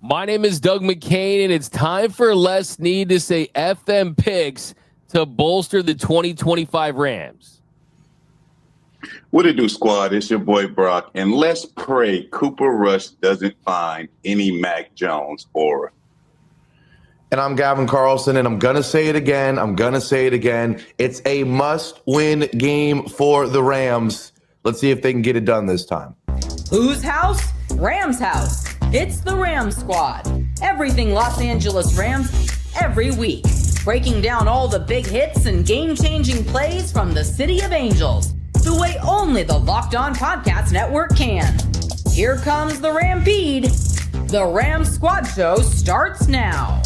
My name is Doug McCain, and it's time for less need to say FM picks to bolster the 2025 Rams. What it do, squad? It's your boy Brock, and let's pray Cooper Rush doesn't find any Mac Jones aura. And I'm Gavin Carlson, and I'm going to say it again. It's a must-win game for the Rams. Let's see if they can get it done this time. Whose house? Rams house. It's the Rams Squad. Everything Los Angeles Rams every week. Breaking down all the big hits and game-changing plays from the City of Angels. The way only the Locked On Podcast Network can. Here comes the Rampede. The Rams Squad Show starts now.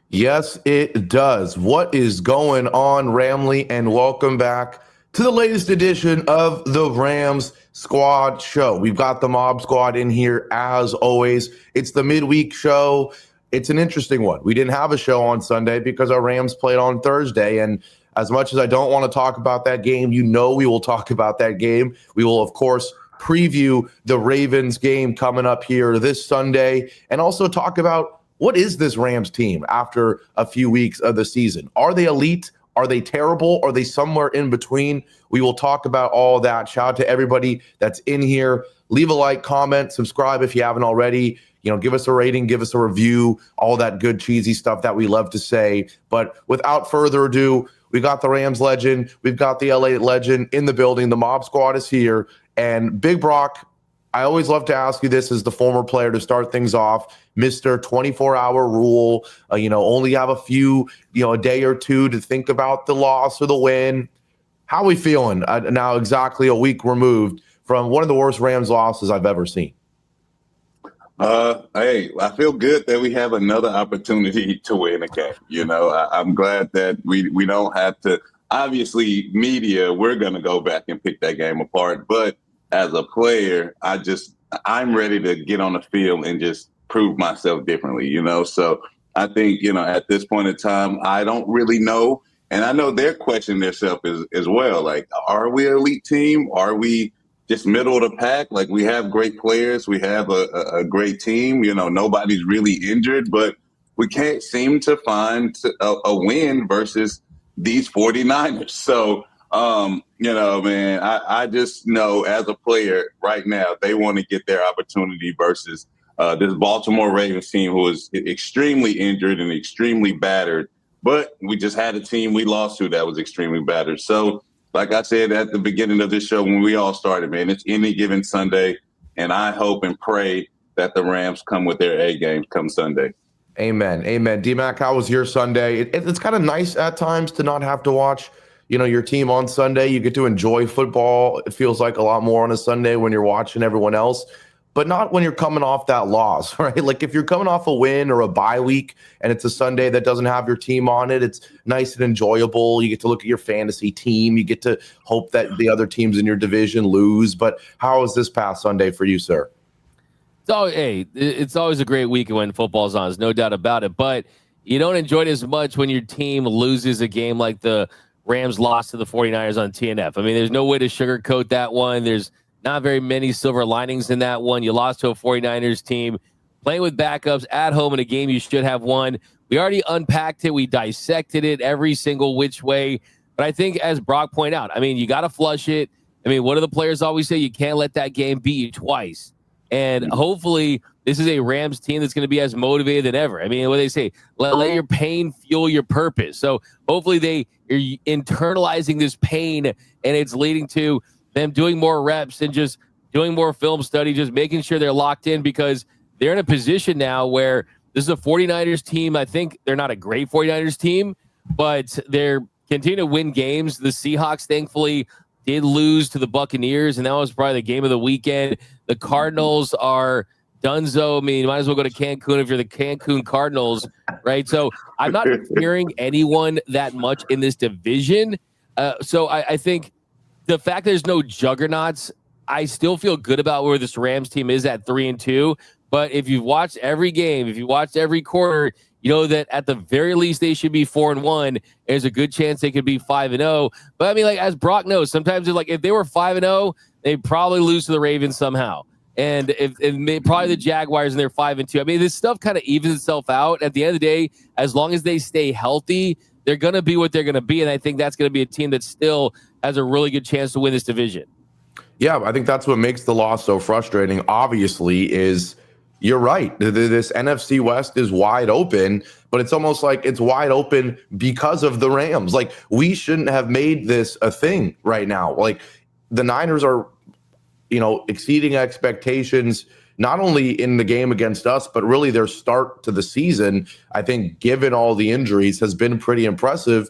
Yes, it does. What is going on, Ramley? And welcome back to the latest edition of the Rams Squad Show. We've got the Mob Squad in here as always. It's the midweek show. It's an interesting one. We didn't have a show on Sunday because our Rams played on Thursday. And as much as I don't want to talk about that game, you know we will talk about that game. We will, of course, preview the Ravens game coming up here this Sunday and also talk about what is this Rams team after a few weeks of the season. Are they elite? Are they terrible? Are they somewhere in between? We will talk about all that. Shout out to everybody that's in here. Leave a like, comment, subscribe if you haven't already. You know, give us a rating, give us a review, all that good cheesy stuff that we love to say. But without further ado, we got the Rams legend. We've got the LA legend in the building. The Mob Squad is here. And Big Brock, I always love to ask you this as the former player to start things off. Mr. 24-hour rule, only have a few, a day or two to think about the loss or the win. How are we feeling now exactly a week removed from one of the worst Rams losses I've ever seen? Hey, I feel good that we have another opportunity to win a game. I'm glad that we don't have to. Obviously, media, we're going to go back and pick that game apart. But as a player, I'm ready to get on the field and just prove myself differently, So I think, at this point in time, I don't really know. And I know they're questioning themselves as well. Like, are we an elite team? Are we just middle of the pack? Like, we have great players. We have a great team. Nobody's really injured, but we can't seem to find a win versus these 49ers. So, man, I just know as a player right now, they want to get their opportunity versus this Baltimore Ravens team who is extremely injured and extremely battered. But we just had a team we lost to that was extremely battered. So, like I said at the beginning of this show when we all started, man, it's any given Sunday. And I hope and pray that the Rams come with their A game come Sunday. Amen. D-Mac, how was your Sunday? It's kind of nice at times to not have to watch your team on Sunday. You get to enjoy football. It feels like a lot more on a Sunday when you're watching everyone else, but not when you're coming off that loss, right? Like if you're coming off a win or a bye week and it's a Sunday that doesn't have your team on it, it's nice and enjoyable. You get to look at your fantasy team. You get to hope that the other teams in your division lose. But how was this past Sunday for you, sir? It's always a great week when football's on. There's no doubt about it. But you don't enjoy it as much when your team loses a game like the Rams lost to the 49ers on TNF. I mean, there's no way to sugarcoat that one. There's not very many silver linings in that one. You lost to a 49ers team playing with backups at home in a game you should have won. We already unpacked it. We dissected it every single which way. But I think, as Brock pointed out, you got to flush it. What do the players always say? You can't let that game beat you twice. And hopefully this is a Rams team that's going to be as motivated than ever. What do they say? Let your pain fuel your purpose. So hopefully they are internalizing this pain, and it's leading to them doing more reps and just doing more film study, just making sure they're locked in because they're in a position now where this is a 49ers team. I think they're not a great 49ers team, but they're continuing to win games. The Seahawks, thankfully, did lose to the Buccaneers, and that was probably the game of the weekend. The Cardinals are donezo. You might as well go to Cancun if you're the Cancun Cardinals, right? So I'm not fearing anyone that much in this division. So I think the fact there's no juggernauts, I still feel good about where this Rams team is at 3-2. But if you've watched every game, if you watched every quarter, you know that at the very least they should be 4-1. There's a good chance they could be 5-0. But as Brock knows, sometimes it's like if they were 5-0, They probably lose to the Ravens somehow. And probably the Jaguars, and they're 5-2. I mean, this stuff kind of evens itself out. At the end of the day, as long as they stay healthy, they're going to be what they're going to be. And I think that's going to be a team that still has a really good chance to win this division. Yeah, I think that's what makes the loss so frustrating, obviously, is you're right. This NFC West is wide open, but it's almost like it's wide open because of the Rams. Like, we shouldn't have made this a thing right now. Like, the Niners are, exceeding expectations, not only in the game against us, but really their start to the season, I think, given all the injuries, has been pretty impressive.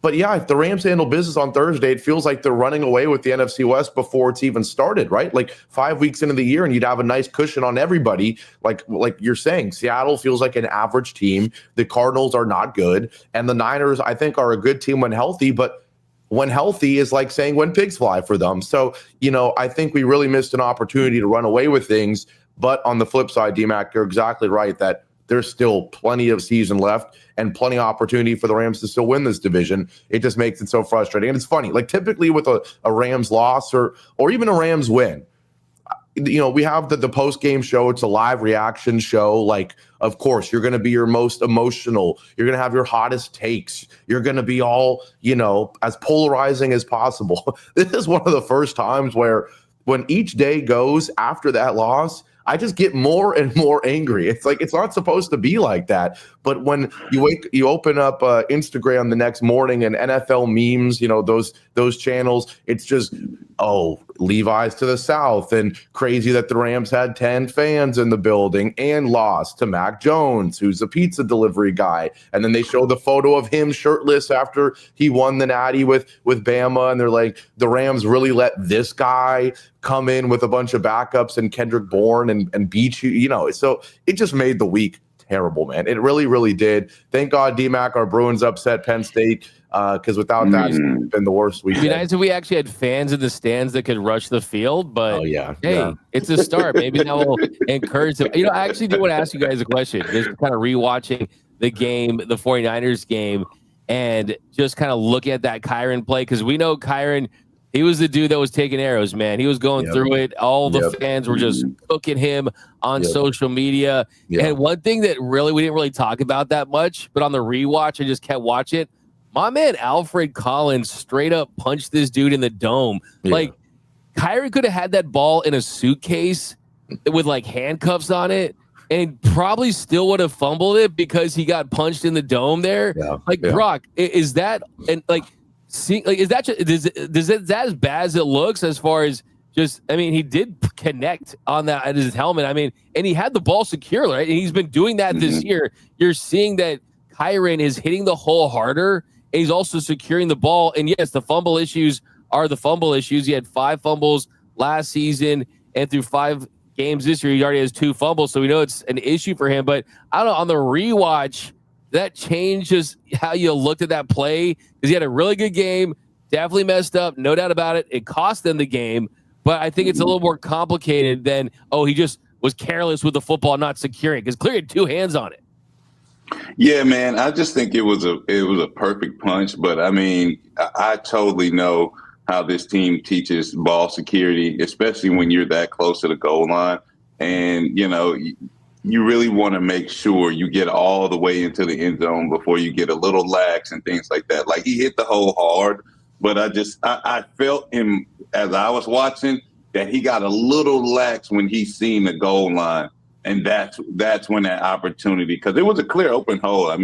But yeah, if the Rams handle business on Thursday, it feels like they're running away with the NFC West before it's even started, right? Like 5 weeks into the year, and you'd have a nice cushion on everybody. Like you're saying, Seattle feels like an average team. The Cardinals are not good. And the Niners, I think, are a good team when healthy, but when healthy is like saying when pigs fly for them. So, I think we really missed an opportunity to run away with things. But on the flip side, DMAC, you're exactly right that there's still plenty of season left and plenty of opportunity for the Rams to still win this division. It just makes it so frustrating. And it's funny, like typically with a Rams loss or even a Rams win, we have the post-game show. It's a live reaction show. Like, of course, you're going to be your most emotional. You're going to have your hottest takes. You're going to be all, as polarizing as possible. This is one of the first times where when each day goes after that loss, I just get more and more angry. It's like, it's not supposed to be like that. But when you open up Instagram the next morning and NFL memes, those channels, it's just, Levi's to the South, and crazy that the Rams had 10 fans in the building and lost to Mac Jones, who's a pizza delivery guy. And then they show the photo of him shirtless after he won the Natty with Bama. And they're like, the Rams really let this guy come in with a bunch of backups and Kendrick Bourne and beat you, so it just made the week terrible, man. It really, really did. Thank God, DMAC, our Bruins upset Penn State, because without that, it's been the worst week. It'd be nice if we actually had fans in the stands that could rush the field, but it's a start. Maybe that will encourage them. I actually do want to ask you guys a question. Just kind of rewatching the game, the 49ers game, and just kind of look at that Kyren play, because we know Kyren, he was the dude that was taking arrows, man. He was going through it. All the fans were just cooking him on social media. And one thing that we didn't really talk about that much, but on the rewatch, I just kept watching it. My man Alfred Collins straight up punched this dude in the dome. Like, Kyrie could have had that ball in a suitcase with like handcuffs on it and probably still would have fumbled it because he got punched in the dome there. Brock, is that is that as bad as it looks? As far as he did connect on that at his helmet. And he had the ball secure, right? And he's been doing that this year. You're seeing that Kyren is hitting the hole harder. And he's also securing the ball. And yes, the fumble issues are the fumble issues. He had 5 fumbles last season, and through 5 games this year, he already has 2 fumbles. So we know it's an issue for him. But I don't know, on the rewatch, that changes how you looked at that play, because he had a really good game, definitely messed up, no doubt about it. It cost them the game, but I think it's a little more complicated than, he just was careless with the football, not securing, because clearly he had 2 hands on it. Yeah, man, I just think it was a perfect punch. But I totally know how this team teaches ball security, especially when you're that close to the goal line. And, you really want to make sure you get all the way into the end zone before you get a little lax and things like that. Like, he hit the hole hard, but I felt him as I was watching that he got a little lax when he seen the goal line. And that's when that opportunity, because it was a clear open hole.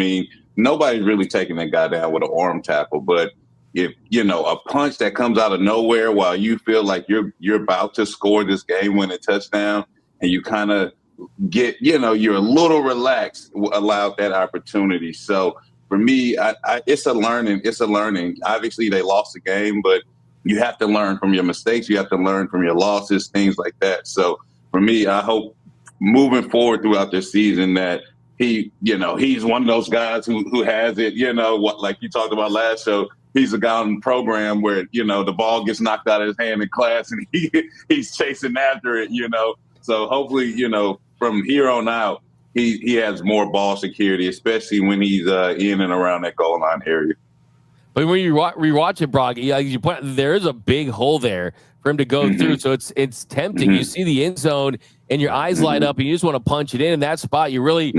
Nobody's really taking that guy down with an arm tackle, but if, a punch that comes out of nowhere while you feel like you're about to score this game-winning touchdown, and you kind of get, you're a little relaxed, allowed that opportunity. So for me, it's a learning. Obviously, they lost the game, but you have to learn from your mistakes. You have to learn from your losses, things like that. So for me, I hope moving forward throughout this season that he's one of those guys who has it, like you talked about last show. He's a guy on the program where, the ball gets knocked out of his hand in class and he's chasing after it, So hopefully, from here on out, he has more ball security, especially when he's in and around that goal line area. But when you rewatch it, Brock, you point, there is a big hole there for him to go through. So it's tempting. You see the end zone and your eyes light up and you just want to punch it in that spot. You really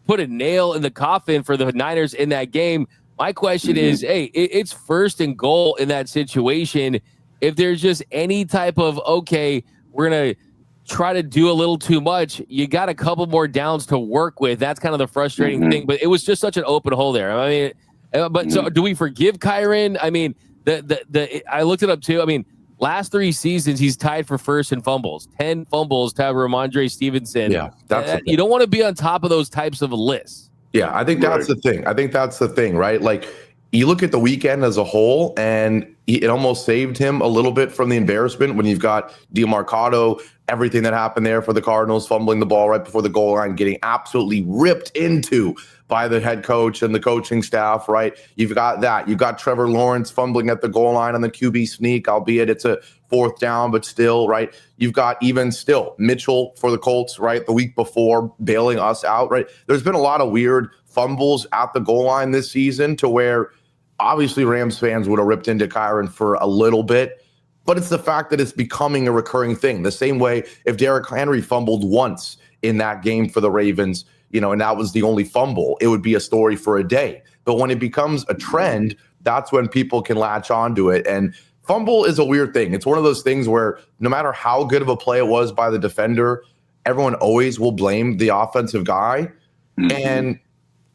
put a nail in the coffin for the Niners in that game. My question is, hey, it's 1st and goal in that situation. If there's just any type of, okay, we're going to try to do a little too much, you got a couple more downs to work with. That's kind of the frustrating thing. But it was just such an open hole there. I mean, but so do we forgive Kyren? I mean, I looked it up too. I mean, last 3 seasons, he's tied for first in fumbles. 10 fumbles to Ramondre Stevenson. Yeah, you don't want to be on top of those types of lists. Yeah, I think that's the thing. I think that's the thing, right? Like, you look at the weekend as a whole, and it almost saved him a little bit from the embarrassment when you've got DeMarcado, everything that happened there for the Cardinals, fumbling the ball right before the goal line, getting absolutely ripped into by the head coach and the coaching staff, right? You've got that. You've got Trevor Lawrence fumbling at the goal line on the QB sneak, albeit it's a 4th down, but still, right? You've got even still Mitchell for the Colts, right? The week before, bailing us out, right? There's been a lot of weird fumbles at the goal line this season to where obviously Rams fans would have ripped into Kyren for a little bit, but it's the fact that it's becoming a recurring thing. The same way if Derrick Henry fumbled once in that game for the Ravens, and that was the only fumble, it would be a story for a day. But when it becomes a trend, that's when people can latch onto it. And fumble is a weird thing. It's one of those things where no matter how good of a play it was by the defender, everyone always will blame the offensive guy. And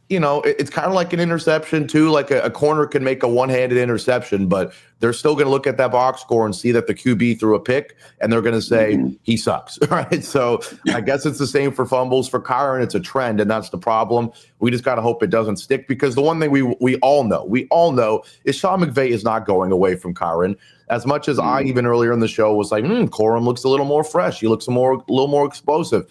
it's kind of like an interception too. Like a corner can make a one-handed interception, but they're still going to look at that box score and see that the QB threw a pick, and they're going to say he sucks, right? So I guess it's the same for fumbles. For Kyren, it's a trend, and that's the problem. We just got to hope it doesn't stick, because the one thing we all know is Sean McVay is not going away from Kyren. As much as I even earlier in the show was like, Corum looks a little more fresh. He looks a little more explosive.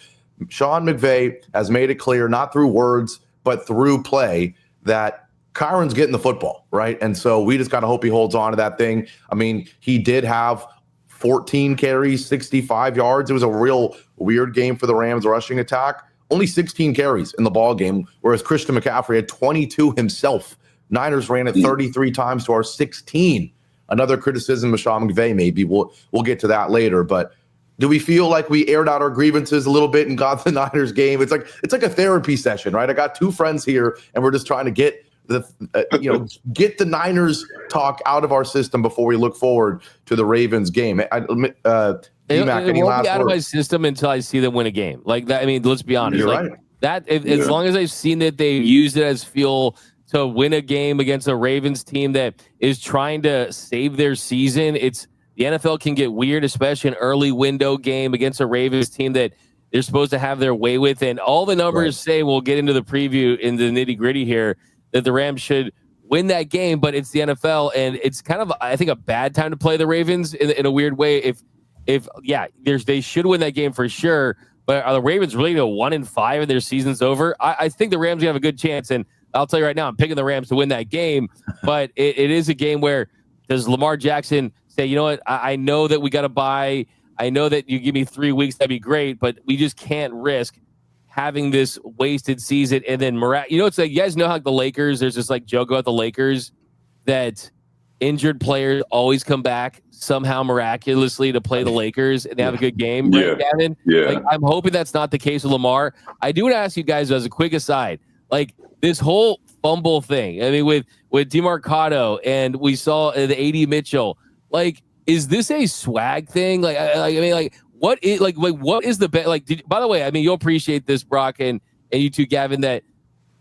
Sean McVay has made it clear, not through words, but through play, that Kyren's getting the football, right? And so we just got to hope he holds on to that thing. I mean, he did have 14 carries, 65 yards. It was a real weird game for the Rams rushing attack. Only 16 carries in the ball game, whereas Christian McCaffrey had 22 himself. Niners ran it 33 times to our 16. Another criticism of Sean McVay, maybe. We'll get to that later, but do we feel like we aired out our grievances a little bit and got the Niners game? It's like a therapy session, right? I got 2 friends here, and we're just trying to get get the Niners talk out of our system before we look forward to the Ravens game. It won't be out of my system until I see them win a game like that. I mean, let's be honest. You're like right. That as long as I've seen that they used it as fuel to win a game against a Ravens team that is trying to save their season, the NFL can get weird, especially an early window game against a Ravens team that they're supposed to have their way with. And all the numbers say, we'll get into the preview in the nitty gritty here, that the Rams should win that game, but it's the NFL. And it's kind of, I think, a bad time to play the Ravens in a weird way. They should win that game for sure. But are the Ravens really 1-5 and their season's over? I think the Rams have a good chance. And I'll tell you right now, I'm picking the Rams to win that game. But it is a game where, does Lamar Jackson say, you know what, I know that we got to buy. I know that you give me 3 weeks, that'd be great, but we just can't risk having this wasted season. And then it's like, you guys know how the Lakers, there's this like joke about the Lakers that injured players always come back somehow miraculously to play the Lakers and they have a good game, right, Gavin? Yeah. Like, I'm hoping that's not the case with Lamar. I do want to ask you guys as a quick aside, like this whole fumble thing. I mean, with DeMarcado, and we saw the AD Mitchell. Like, is this a swag thing? What is the bet? Like, by the way, I mean, you'll appreciate this, Brock, and you too, Gavin, that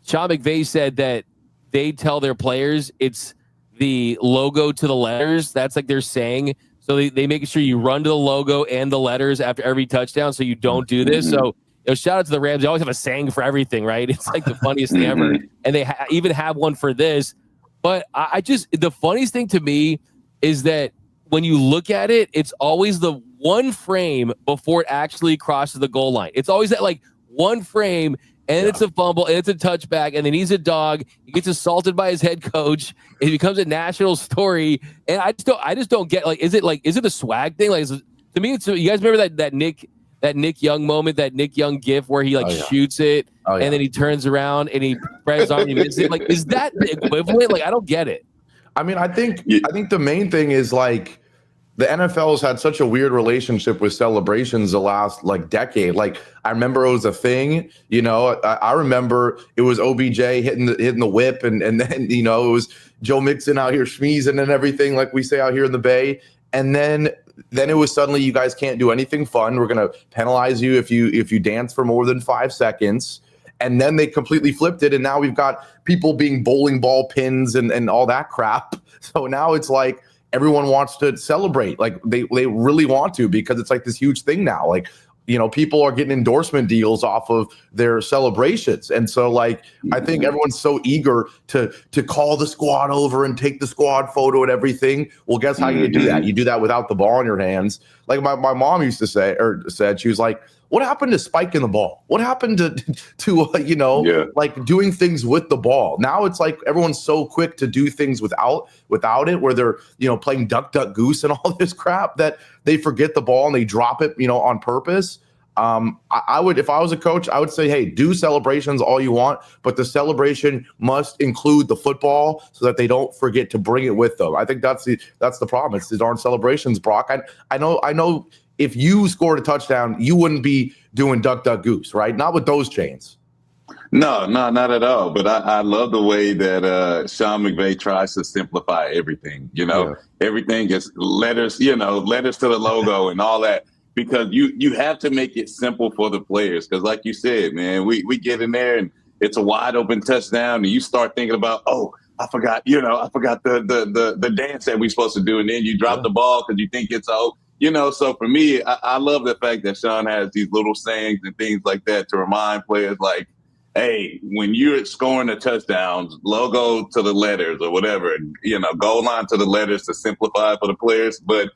Sean McVay said that they tell their players it's the logo to the letters. That's like they're saying. So they make sure you run to the logo and the letters after every touchdown, so you don't do this. So shout out to the Rams. They always have a saying for everything, right? It's like the funniest thing ever. And they even have one for this. But the funniest thing to me is that when you look at it, it's always the one frame before it actually crosses the goal line. It's always that like one frame, and it's a fumble, and it's a touchback, and then he's a dog. He gets assaulted by his head coach. It becomes a national story, and I just don't get, like, is it a swag thing? Like, to me, it's, you guys remember that Nick Young moment, that Nick Young gif where he shoots it, and then he turns around and he spreads his arm and he misses it. Like, is that the equivalent? Like, I don't get it. I mean, I think the main thing is like the NFL has had such a weird relationship with celebrations the last like decade. Like I remember it was a thing, you know. I remember it was OBJ hitting the whip, and then you know it was Joe Mixon out here schmeezing and everything, like we say out here in the Bay. And then it was suddenly you guys can't do anything fun. We're gonna penalize you if you dance for more than 5 seconds. And then they completely flipped it, and now we've got people being bowling ball pins and all that crap. So now it's like everyone wants to celebrate. Like they really want to, because it's like this huge thing now. Like, you know, people are getting endorsement deals off of their celebrations. And so like I think everyone's so eager to call the squad over and take the squad photo and everything. Well, guess how you do that? You do that without the ball in your hands. Like my mom used to say, or said, she was like, what happened to spiking the ball? What happened to you know, like doing things with the ball? Now it's like everyone's so quick to do things without it, where they're, you know, playing duck, duck, goose and all this crap, that they forget the ball and they drop it, you know, on purpose. I would, if I was a coach, I would say, hey, do celebrations all you want, but the celebration must include the football so that they don't forget to bring it with them. I think that's the problem. It's these darn celebrations, Brock. I know. If you scored a touchdown, you wouldn't be doing duck, duck, goose, right? Not with those chains. No, not at all. But I love the way that Sean McVay tries to simplify everything. You know, everything is letters, you know, letters to the logo and all that, because you have to make it simple for the players. Because like you said, man, we get in there and it's a wide open touchdown and you start thinking about, oh, I forgot the dance that we're supposed to do. And then you drop the ball because you think it's out. You know, so for me, I love the fact that Sean has these little sayings and things like that to remind players like, hey, when you're scoring the touchdowns, logo to the letters or whatever, and, you know, goal line to the letters to simplify for the players. But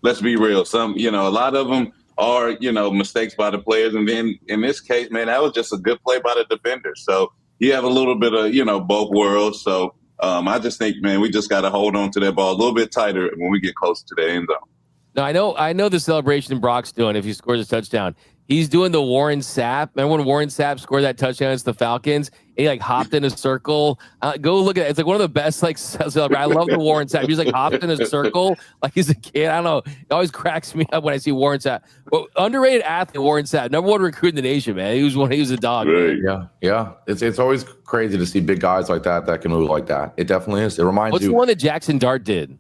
let's be real. Some, you know, a lot of them are, you know, mistakes by the players. And then in this case, man, that was just a good play by the defender. So you have a little bit of, you know, both worlds. So I just think, man, we just got to hold on to that ball a little bit tighter when we get closer to the end zone. No, I know the celebration Brock's doing if he scores a touchdown. He's doing the Warren Sapp. Remember when Warren Sapp scored that touchdown against the Falcons? And he like hopped in a circle. Go look at it. It's like one of the best like I love the Warren Sapp. He's like hopped in a circle like he's a kid. I don't know. It always cracks me up when I see Warren Sapp. But underrated athlete Warren Sapp, #1 recruit in the nation, man. He was a dog. Right. Yeah. It's always crazy to see big guys like that can move like that. It definitely is. It reminds What's you. the one that Jackson Dart did?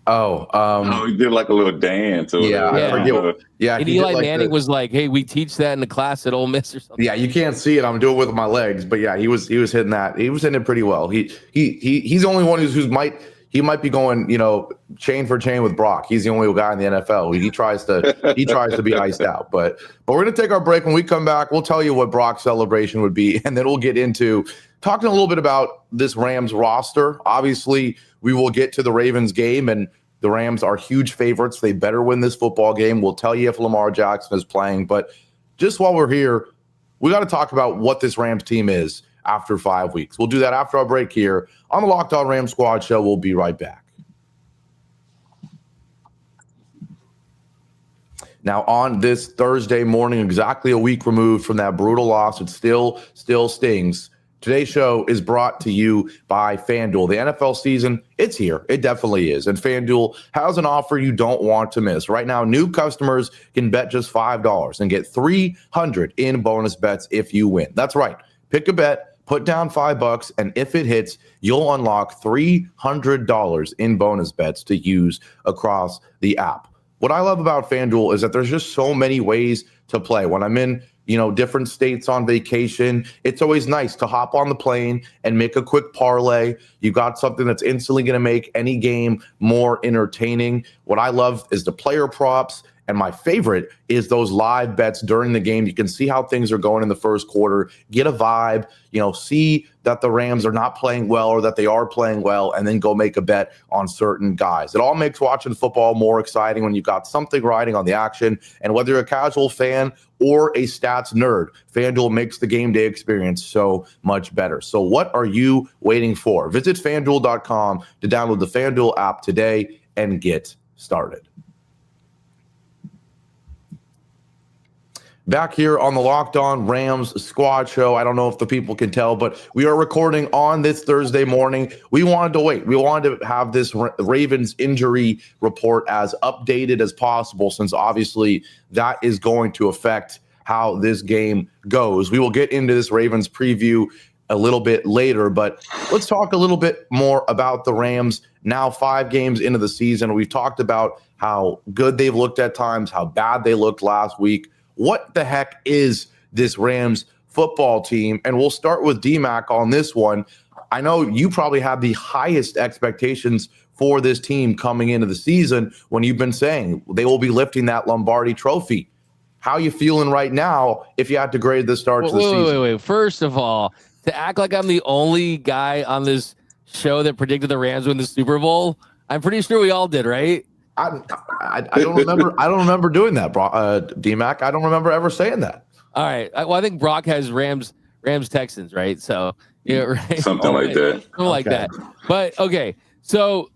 Oh, he did like a little dance. I forget. Yeah, and Eli Manning was like, "Hey, we teach that in the class at Ole Miss or something." Yeah, you can't see it. I'm doing it with my legs, but yeah, he was hitting that. He was hitting it pretty well. He's the only one who might be going, you know, chain for chain with Brock. He's the only guy in the NFL. He tries to be iced out. But we're gonna take our break. When we come back, we'll tell you what Brock's celebration would be, and then we'll get into talking a little bit about this Rams roster. Obviously, we will get to the Ravens game, and the Rams are huge favorites. They better win this football game. We'll tell you if Lamar Jackson is playing. But just while we're here, we got to talk about what this Rams team is after 5 weeks. We'll do that after our break here on the Locked On Rams Squad Show. We'll be right back. Now, on this Thursday morning, exactly a week removed from that brutal loss, it still stings. Today's show is brought to you by FanDuel. The NFL season, it's here. It definitely is. And FanDuel has an offer you don't want to miss. Right now, new customers can bet just $5 and get $300 in bonus bets if you win. That's right. Pick a bet, put down $5, and if it hits, you'll unlock $300 in bonus bets to use across the app. What I love about FanDuel is that there's just so many ways to play. When I'm in, you know, different states on vacation, it's always nice to hop on the plane and make a quick parlay. You got something that's instantly going to make any game more entertaining. What I love is the player props. And my favorite is those live bets during the game. You can see how things are going in the first quarter, get a vibe, you know, see that the Rams are not playing well or that they are playing well, and then go make a bet on certain guys. It all makes watching football more exciting when you've got something riding on the action. And whether you're a casual fan or a stats nerd, FanDuel makes the game day experience so much better. So what are you waiting for? Visit FanDuel.com to download the FanDuel app today and get started. back here on the Locked On Rams Squad Show. I don't know if the people can tell, but we are recording on this Thursday morning. We wanted to wait. We wanted to have this Ravens injury report as updated as possible, since obviously that is going to affect how this game goes. We will get into this Ravens preview a little bit later, but let's talk a little bit more about the Rams now 5 games into the season. We've talked about how good they've looked at times, how bad they looked last week. What the heck is this Rams football team? And we'll start with DMAC on this one. I know you probably have the highest expectations for this team coming into the season when you've been saying they will be lifting that Lombardi trophy. How are you feeling right now if you had to grade the start to the season? Wait. First of all, to act like I'm the only guy on this show that predicted the Rams win the Super Bowl, I'm pretty sure we all did, right? I don't remember. I don't remember doing that, DMAC. I don't remember ever saying that. All right. Well, I think Brock has Rams Texans, right? So right. Something like that. Something like that. But okay. So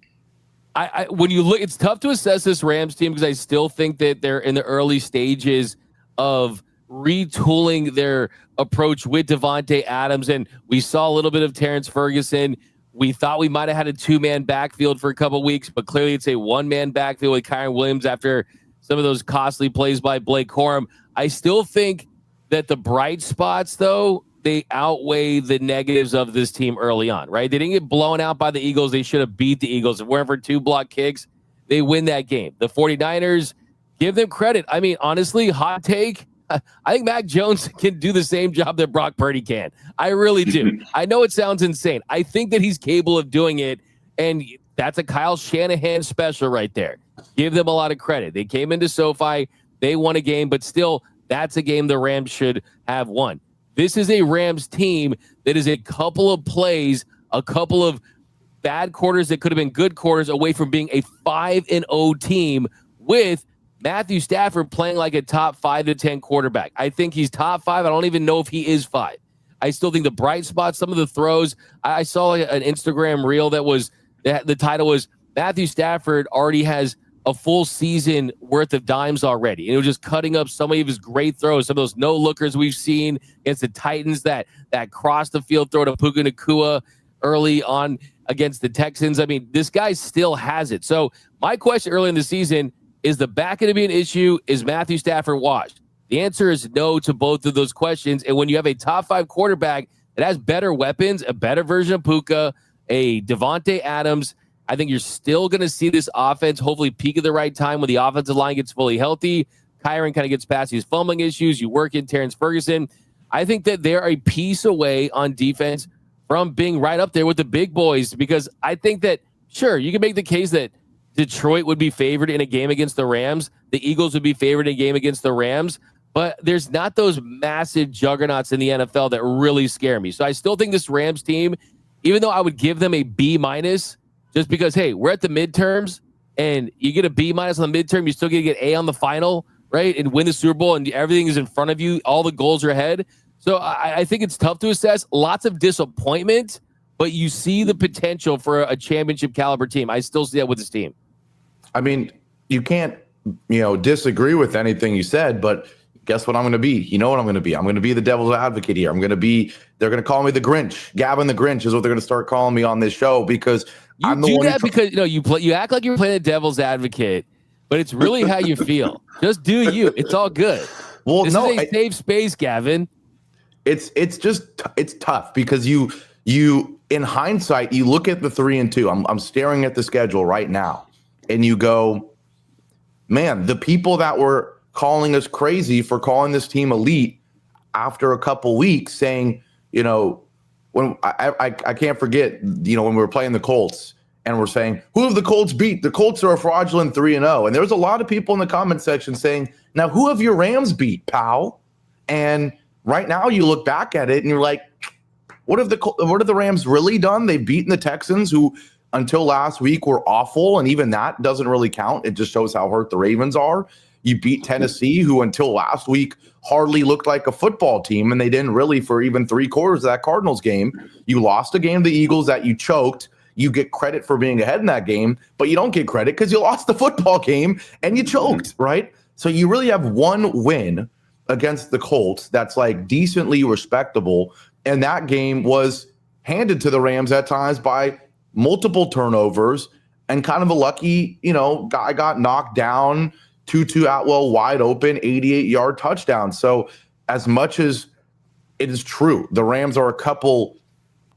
I when you look, it's tough to assess this Rams team because I still think that they're in the early stages of retooling their approach with Devontae Adams, and we saw a little bit of Terrence Ferguson. We thought we might have had a 2-man backfield for a couple of weeks, but clearly it's a 1-man backfield with Kyron Williams after some of those costly plays by Blake Corum. I still think that the bright spots, though, they outweigh the negatives of this team early on, right? They didn't get blown out by the Eagles. They should have beat the Eagles. If we're for 2 block kicks, they win that game. The 49ers, give them credit. I mean, honestly, hot take, I think Mac Jones can do the same job that Brock Purdy can. I really do. I know it sounds insane. I think that he's capable of doing it, and that's a Kyle Shanahan special right there. Give them a lot of credit. They came into SoFi, they won a game, but still, that's a game the Rams should have won. This is a Rams team that is a couple of plays, a couple of bad quarters that could have been good quarters away from being a 5-0 team with Matthew Stafford playing like a top 5 to 10 quarterback. I think he's top 5. I don't even know if he is 5. I still think the bright spots, some of the throws, I saw an Instagram reel that the title was Matthew Stafford already has a full season worth of dimes already. And it was just cutting up so many of his great throws, some of those no-lookers we've seen against the Titans, that cross the field throw to Puka Nacua early on against the Texans. I mean, this guy still has it. So my question early in the season, is the back going to be an issue? Is Matthew Stafford washed? The answer is no to both of those questions. And when you have a top 5 quarterback that has better weapons, a better version of Puka, a Devontae Adams, I think you're still going to see this offense hopefully peak at the right time when the offensive line gets fully healthy. Kyron kind of gets past these fumbling issues. You work in Terrence Ferguson. I think that they're a piece away on defense from being right up there with the big boys, because I think that, sure, you can make the case that Detroit would be favored in a game against the Rams. The Eagles would be favored in a game against the Rams. But there's not those massive juggernauts in the NFL that really scare me. So I still think this Rams team, even though I would give them a B-, just because, hey, we're at the midterms, and you get a B- on the midterm, you still get A on the final, right? And win the Super Bowl, and everything is in front of you. All the goals are ahead. So I think it's tough to assess. Lots of disappointment, but you see the potential for a championship caliber team. I still see that with this team. I mean, you can't, disagree with anything you said, but guess what I'm going to be? You know what I'm going to be? I'm going to be the devil's advocate here. They're going to call me the Grinch. Gavin the Grinch is what they're going to start calling me on this show, because I'm the one because you act like you're playing the devil's advocate, but it's really how you feel. Just do you. It's all good. Well, this is a safe space, Gavin. It's tough because you in hindsight, you look at the 3-2. I'm staring at the schedule right now, and you go, man, the people that were calling us crazy for calling this team elite after a couple weeks, saying, when I can't forget, when we were playing the Colts and we're saying, who have the Colts beat? The Colts are a fraudulent 3-0. And there was a lot of people in the comment section saying, now who have your Rams beat, pal? And right now you look back at it and you're like, what have the Rams really done? They've beaten the Texans, who until last week were awful, and even that doesn't really count. It just shows how hurt the Ravens are. You beat Tennessee, who until last week hardly looked like a football team, and they didn't really for even 3 quarters of that Cardinals game. You lost a game to the Eagles that you choked. You get credit for being ahead in that game, but you don't get credit because you lost the football game and you choked, right? So you really have one win against the Colts that's like decently respectable. And that game was handed to the Rams at times by multiple turnovers and kind of a lucky, guy got knocked down, Tutu Atwell wide open, 88-yard touchdown. So as much as it is true, the Rams are a couple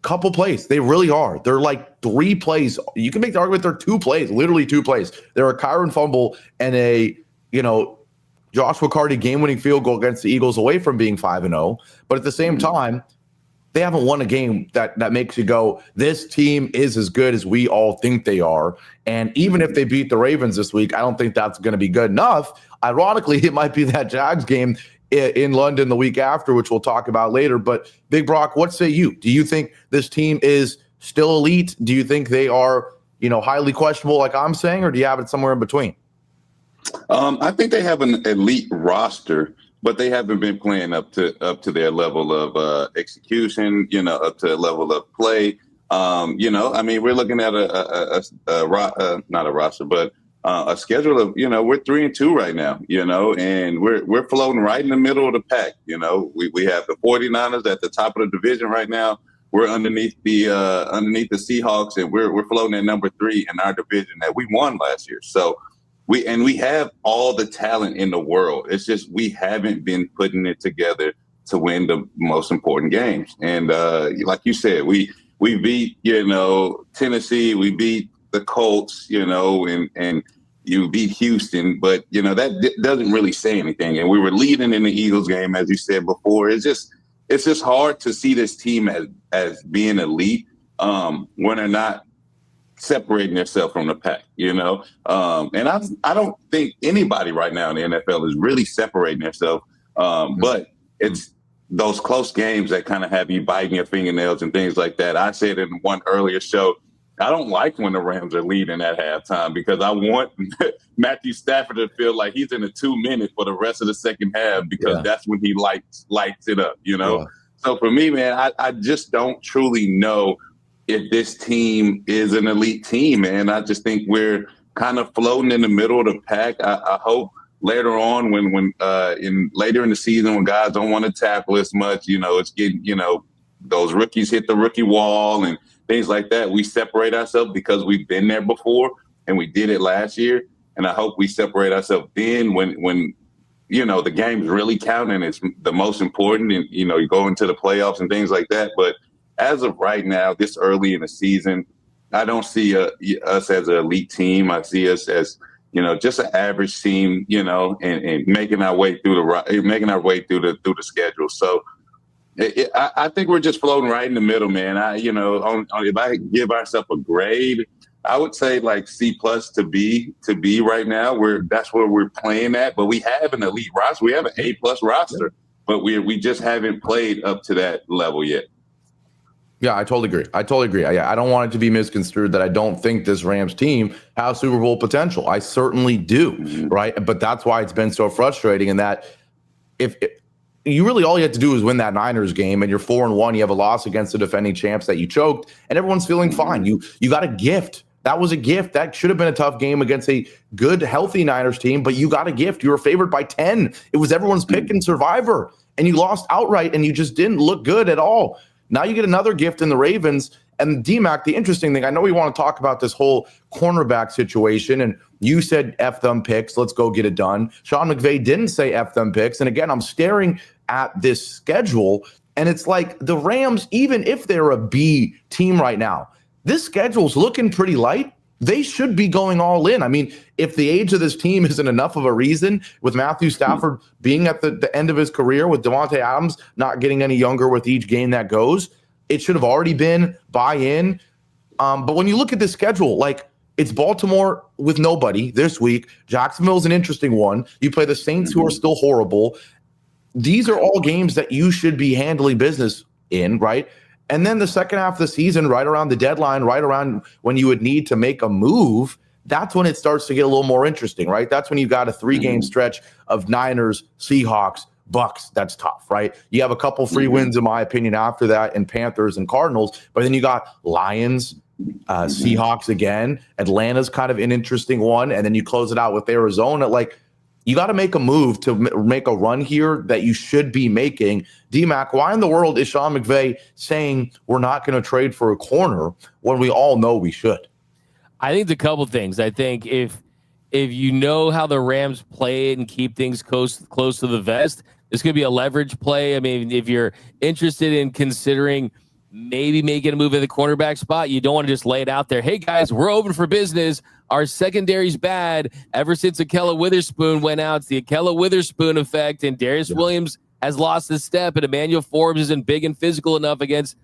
plays. They really are. They're like 3 plays. You can make the argument they're 2 plays, literally 2 plays. They're a Kyron fumble and a, Josh McCarty game-winning field goal against the Eagles away from being 5-0. But at the same time, they haven't won a game that makes you go, this team is as good as we all think they are. And even if they beat the Ravens this week, I don't think that's going to be good enough. Ironically, it might be that Jags game in London the week after, which we'll talk about later. But Big Brock, what say you? Do you think this team is still elite? Do you think they are, highly questionable like I'm saying, or do you have it somewhere in between? I think they have an elite roster, but they haven't been playing up to their level of execution, up to a level of play. We're looking at not a roster, but a schedule of, we're 3-2 right now, and we're floating right in the middle of the pack. We have the 49ers at the top of the division right now. We're underneath the Seahawks, and we're floating at number 3 in our division that we won last year. So we have all the talent in the world. It's just we haven't been putting it together to win the most important games. And like you said, we beat Tennessee, we beat the Colts, and you beat Houston, but that doesn't really say anything. And we were leading in the Eagles game, as you said before. It's just hard to see this team as being elite when they're not separating themselves from the pack, and I don't think anybody right now in the NFL is really separating themselves. But it's those close games that kind of have you biting your fingernails and things like that. I said in one earlier show, I don't like when the Rams are leading at halftime because I want Matthew Stafford to feel like he's in a 2 minute for the rest of the second half because that's when he lights it up, Yeah. So for me, man, I just don't truly know if this team is an elite team, man. I just think we're kind of floating in the middle of the pack. I hope later on when later in the season when guys don't want to tackle as much, it's getting, those rookies hit the rookie wall and things like that. We separate ourselves because we've been there before and we did it last year. And I hope we separate ourselves then when the game's really counting and it's the most important and, you go into the playoffs and things like that. But as of right now, this early in the season, I don't see us as an elite team. I see us as, just an average team, and making our way through the schedule. So I think we're just floating right in the middle, man. If I give ourselves a grade, I would say like C+ to B right now. That's where we're playing at. But we have an elite roster. We have an A+ roster, but we just haven't played up to that level yet. Yeah, I totally agree. I don't want it to be misconstrued that I don't think this Rams team has Super Bowl potential. I certainly do, right? But that's why it's been so frustrating. And that if you really all you have to do is win that Niners game, and you're 4-1, you have a loss against the defending champs that you choked, and everyone's feeling fine. You got a gift. That was a gift. That should have been a tough game against a good, healthy Niners team, but you got a gift. You were favored by 10. It was everyone's pick in Survivor, and you lost outright, and you just didn't look good at all. Now you get another gift in the Ravens. And D-Mac, the interesting thing, I know we want to talk about this whole cornerback situation, and you said F them picks, let's go get it done. Sean McVay didn't say F them picks. And again, I'm staring at this schedule, and it's like the Rams, even if they're a B team right now, this schedule's looking pretty light. They should be going all in. I mean, if the age of this team isn't enough of a reason, with Matthew Stafford being at the end of his career, with Devontae Adams not getting any younger with each game that goes, it should have already been buy-in. But when you look at the schedule, like it's Baltimore with nobody this week. Jacksonville's an interesting one. You play the Saints, who are still horrible. These are all games that you should be handling business in, right? And then the second half of the season, right around the deadline, right around when you would need to make a move, that's when it starts to get a little more interesting, right? That's when you've got a 3-game stretch of Niners, Seahawks, Bucks. That's tough, right? You have a couple free wins, in my opinion, after that, and Panthers and Cardinals. But then you got Lions, Seahawks again. Atlanta's kind of an interesting one. And then you close it out with Arizona. Like, you got to make a move to make a run here that you should be making. D-Mac, why in the world is Sean McVay saying we're not going to trade for a corner when we all know we should? I think it's a couple things. I think if you know how the Rams play it and keep things close to the vest, this could be a leverage play. I mean, if you're interested in considering maybe making a move at the cornerback spot, you don't want to just lay it out there. Hey, guys, we're open for business. Our secondary's bad. Ever since Akella Witherspoon went out, it's the Akella Witherspoon effect, and Darius Williams has lost a step, and Emmanuel Forbes isn't big and physical enough against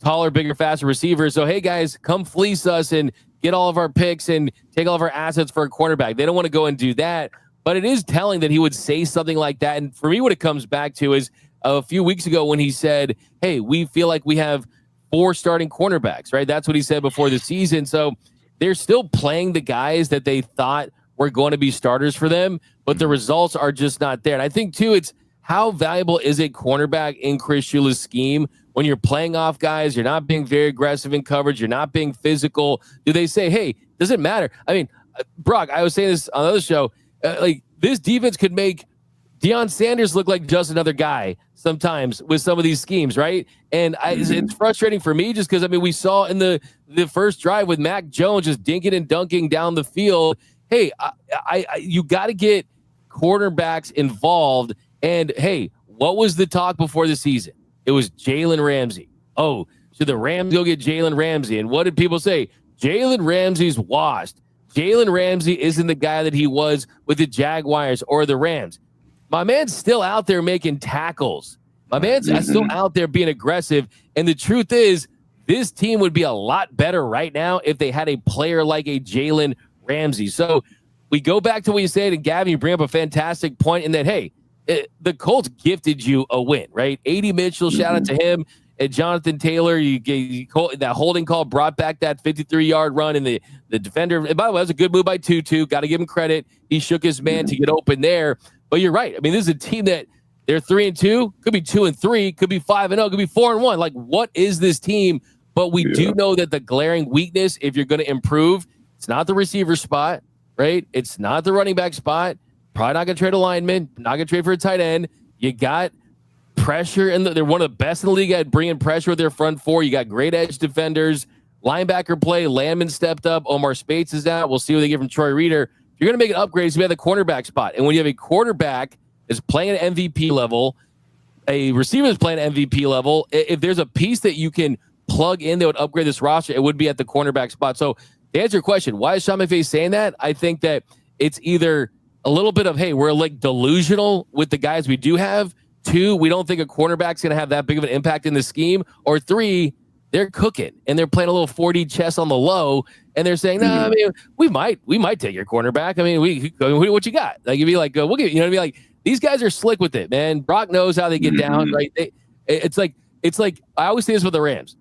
taller, bigger, faster receivers. So, hey, guys, come fleece us and get all of our picks and take all of our assets for a cornerback. They don't want to go and do that, but it is telling that he would say something like that. And for me, what it comes back to is a few weeks ago when he said, hey, we feel like we have 4 starting cornerbacks, right? That's what he said before the season. So they're still playing the guys that they thought were going to be starters for them, but the results are just not there. And I think, too, it's how valuable is a cornerback in Chris Shula's scheme when you're playing off guys, you're not being very aggressive in coverage, you're not being physical. Do they say, hey, does it matter? I mean, Brock, I was saying this on the other show, like this defense could make Deion Sanders look like just another guy sometimes with some of these schemes, right? And it's frustrating for me just because, I mean, we saw in the first drive with Mac Jones just dinking and dunking down the field. Hey, you got to get quarterbacks involved. And, hey, what was the talk before the season? It was Jalen Ramsey. Oh, should the Rams go get Jalen Ramsey? And what did people say? Jalen Ramsey's washed. Jalen Ramsey isn't the guy that he was with the Jaguars or the Rams. My man's still out there making tackles. My man's still out there being aggressive. And the truth is, this team would be a lot better right now if they had a player like a Jalen Ramsey. So we go back to what you said, and Gavin, you bring up a fantastic point in that, hey, the Colts gifted you a win, right? A.D. Mitchell, shout out to him. And Jonathan Taylor, that holding call brought back that 53-yard run, and the defender. And by the way, that was a good move by Tutu. Got to give him credit. He shook his man to get open there. But you're right. I mean, this is a team that they're 3-2, could be 2-3, could be 5-0, could be 4-1. Like, what is this team? But we do know that the glaring weakness, if you're going to improve, it's not the receiver spot, right? It's not the running back spot. Probably not going to trade a lineman. Not going to trade for a tight end. You got pressure, and they're one of the best in the league at bringing pressure with their front four. You got great edge defenders. Linebacker play. Landman stepped up. Omar Spates is out. We'll see what they get from Troy Reader. If you're going to make an upgrade, it's going to be at the cornerback spot. And when you have a quarterback that's playing at MVP level, a receiver is playing at MVP level, if there's a piece that you can plug in that would upgrade this roster, it would be at the cornerback spot. So to answer your question, why is Sean McVay saying that? I think that it's either a little bit of, hey, we're like delusional with the guys we do have. 2, we don't think a cornerback's going to have that big of an impact in the scheme. Or 3, they're cooking and they're playing a little 4D chess on the low, and they're saying, I mean, we might take your cornerback. I mean, what you got? Like, you'd be like, we'll give you know what I mean? Like, these guys are slick with it, man. Brock knows how they get down, right? It's like I always say this with the Rams.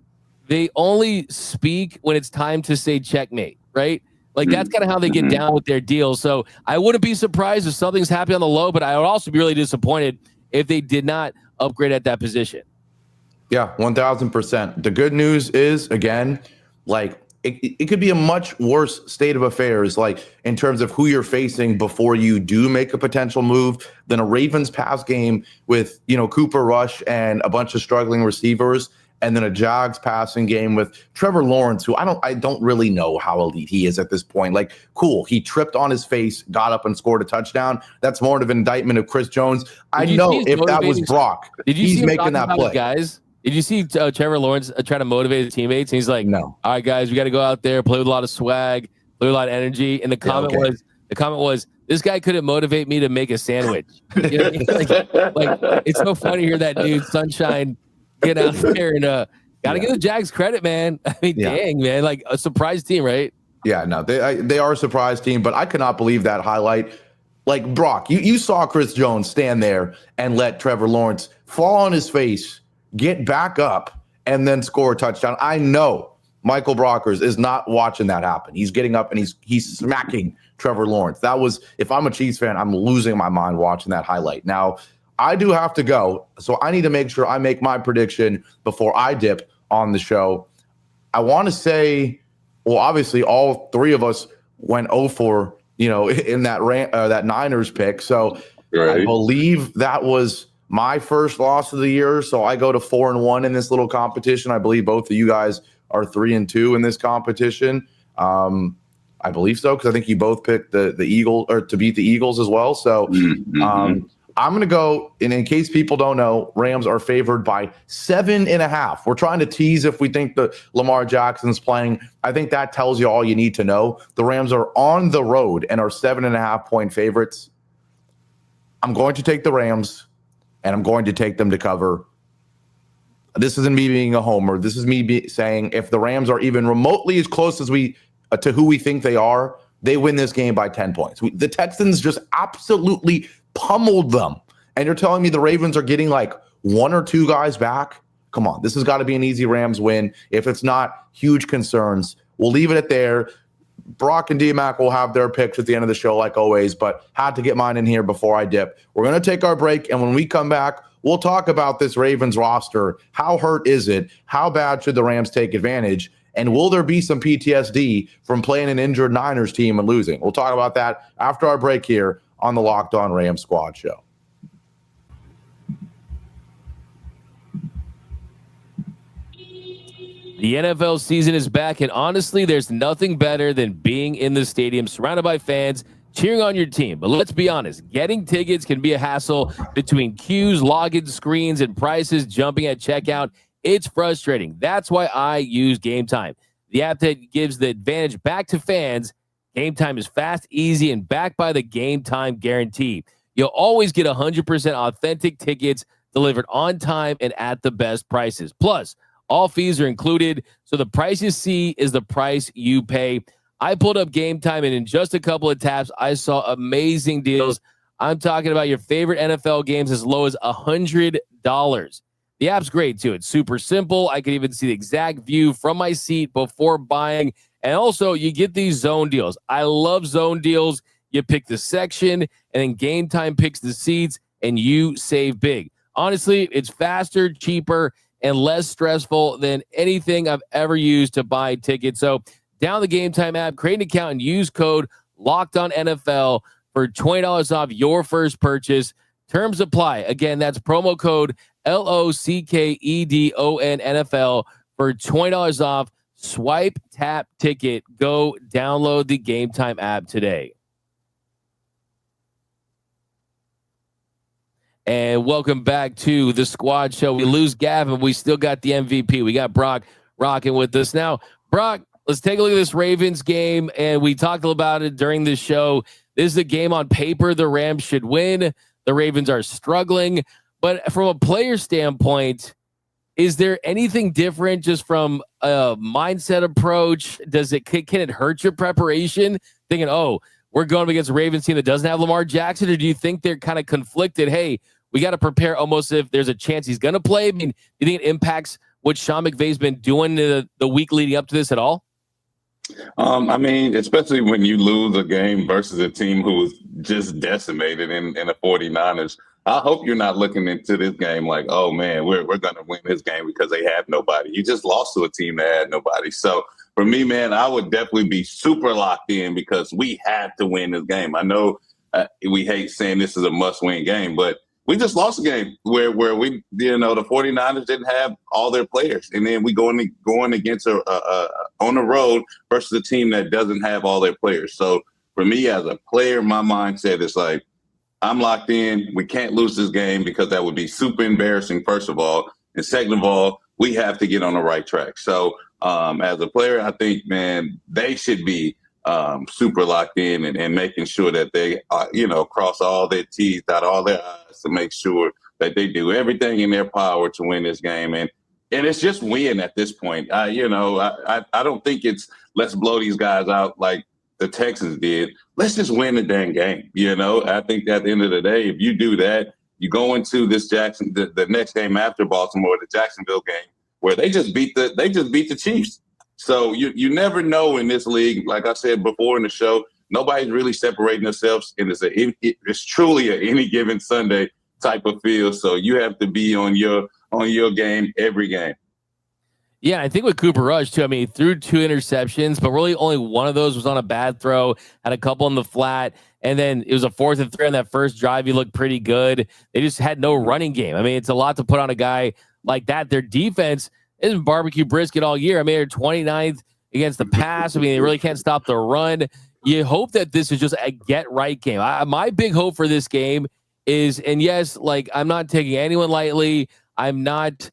They only speak when it's time to say checkmate, right? Like, that's kind of how they get down with their deals. So I wouldn't be surprised if something's happening on the low, but I would also be really disappointed if they did not upgrade at that position. Yeah, 1,000%. The good news is, again, like, it could be a much worse state of affairs, like in terms of who you're facing before you do make a potential move, than a Ravens pass game with, Cooper Rush and a bunch of struggling receivers, and then a Jags passing game with Trevor Lawrence, who I don't really know how elite he is at this point. Like, cool, he tripped on his face, got up and scored a touchdown. That's more of an indictment of Chris Jones. I know if that was Brock, he's making that play. Guys, did you see Trevor Lawrence try to motivate his teammates? And he's like, "No, all right, guys, we got to go out there, play with a lot of swag, play with a lot of energy." And the comment was, "This guy couldn't motivate me to make a sandwich." Like, it's so funny to hear that dude, Sunshine, get out there and got to give the Jags credit, man. I mean, dang, man, like a surprise team, right? Yeah, no, they are a surprise team, but I cannot believe that highlight. Like, Brock, you saw Chris Jones stand there and let Trevor Lawrence fall on his face, get back up, and then score a touchdown. I know Michael Brockers is not watching that happen. He's getting up and he's smacking Trevor Lawrence. That was, if I'm a Chiefs fan, I'm losing my mind watching that highlight. Now, I do have to go, so I need to make sure I make my prediction before I dip on the show. I want to say, well, obviously all 3 of us went 0 for, in that Niners pick. So Right. I believe that was my first loss of the year. So I go to 4-1 in this little competition. I believe both of you guys are 3-2 in this competition. I believe so, because I think you both picked the Eagles, or to beat the Eagles as well. So I'm going to go, and in case people don't know, Rams are favored by 7.5. We're trying to tease if we think that Lamar Jackson's playing. I think that tells you all you need to know. The Rams are on the road and are 7.5-point favorites. I'm going to take the Rams, and I'm going to take them to cover. This isn't me being a homer. This is me saying if the Rams are even remotely as close as to who we think they are, they win this game by 10 points. The Texans just absolutely pummeled them. And you're telling me the Ravens are getting like 1 or 2 guys back? Come on, this has got to be an easy Rams win. If it's not, huge concerns. We'll leave it at there. Brock and D-Mac will have their picks at the end of the show like always, but had to get mine in here before I dip. We're going to take our break, and when we come back, we'll talk about this Ravens roster. How hurt is it? How bad should the Rams take advantage? And will there be some PTSD from playing an injured Niners team and losing? We'll talk about that after our break here on the Locked On Rams Squad Show. The NFL season is back, and honestly, there's nothing better than being in the stadium surrounded by fans cheering on your team. But let's be honest, getting tickets can be a hassle between queues, login screens, and prices jumping at checkout. It's frustrating. That's why I use Gametime, the app that gives the advantage back to fans. Gametime is fast, easy, and backed by the Gametime guarantee. You'll always get 100% authentic tickets delivered on time and at the best prices. Plus, all fees are included, so the price you see is the price you pay. I pulled up Gametime, and in just a couple of taps, I saw amazing deals. I'm talking about your favorite NFL games as low as $100. The app's great, too. It's super simple. I can even see the exact view from my seat before buying. And also, you get these zone deals. I love zone deals. You pick the section, and then Gametime picks the seats, and you save big. Honestly, it's faster, cheaper, and less stressful than anything I've ever used to buy tickets. So download the Gametime app, create an account, and use code LOCKEDONNFL for $20 off your first purchase. Terms apply. Again, that's promo code LOCKEDONNFL for $20 off. Swipe, tap, ticket. Go download the Gametime app today. And welcome back to the Squad Show. We lose Gavin. We still got the MVP. We got Brock rocking with us. Now, Brock, let's take a look at this Ravens game. And we talked about it during the show. This is a game on paper the Rams should win. The Ravens are struggling. But from a player standpoint, is there anything different just from a mindset approach? Can it hurt your preparation? Thinking, we're going against a Ravens team that doesn't have Lamar Jackson, or do you think they're kind of conflicted? Hey, we got to prepare almost if there's a chance he's going to play. I mean, do you think it impacts what Sean McVay's been doing the week leading up to this at all? I mean, especially when you lose a game versus a team who was just decimated in the 49ers. I hope you're not looking into this game like, oh, man, we're going to win this game because they have nobody. You just lost to a team that had nobody. So for me, man, I would definitely be super locked in because we have to win this game. I know we hate saying this is a must-win game, but we just lost a game where we, the 49ers didn't have all their players. And then we going against on the road versus a team that doesn't have all their players. So for me as a player, my mindset is like, I'm locked in. We can't lose this game because that would be super embarrassing, first of all. And second of all, we have to get on the right track. So as a player, I think, man, they should be super locked in and making sure that they, cross all their T's, dot all their I's to make sure that they do everything in their power to win this game. And it's just win at this point. I don't think it's let's blow these guys out like the Texans did. Let's just win the dang game. I think at the end of the day, if you do that, you go into this the next game after Baltimore, the Jacksonville game, where they just beat the Chiefs. So you never know in this league. Like I said before in the show, nobody's really separating themselves, and it's truly a any given Sunday type of feel. So you have to be on your game every game. Yeah, I think with Cooper Rush, too, I mean, he threw 2 interceptions, but really only one of those was on a bad throw, had a couple in the flat, and then it was a 4th and 3 on that first drive. He looked pretty good. They just had no running game. I mean, it's a lot to put on a guy like that. Their defense isn't barbecue brisket all year. I mean, they're 29th against the pass. I mean, they really can't stop the run. You hope that this is just a get-right game. My big hope for this game is, and yes, like, I'm not taking anyone lightly. I'm not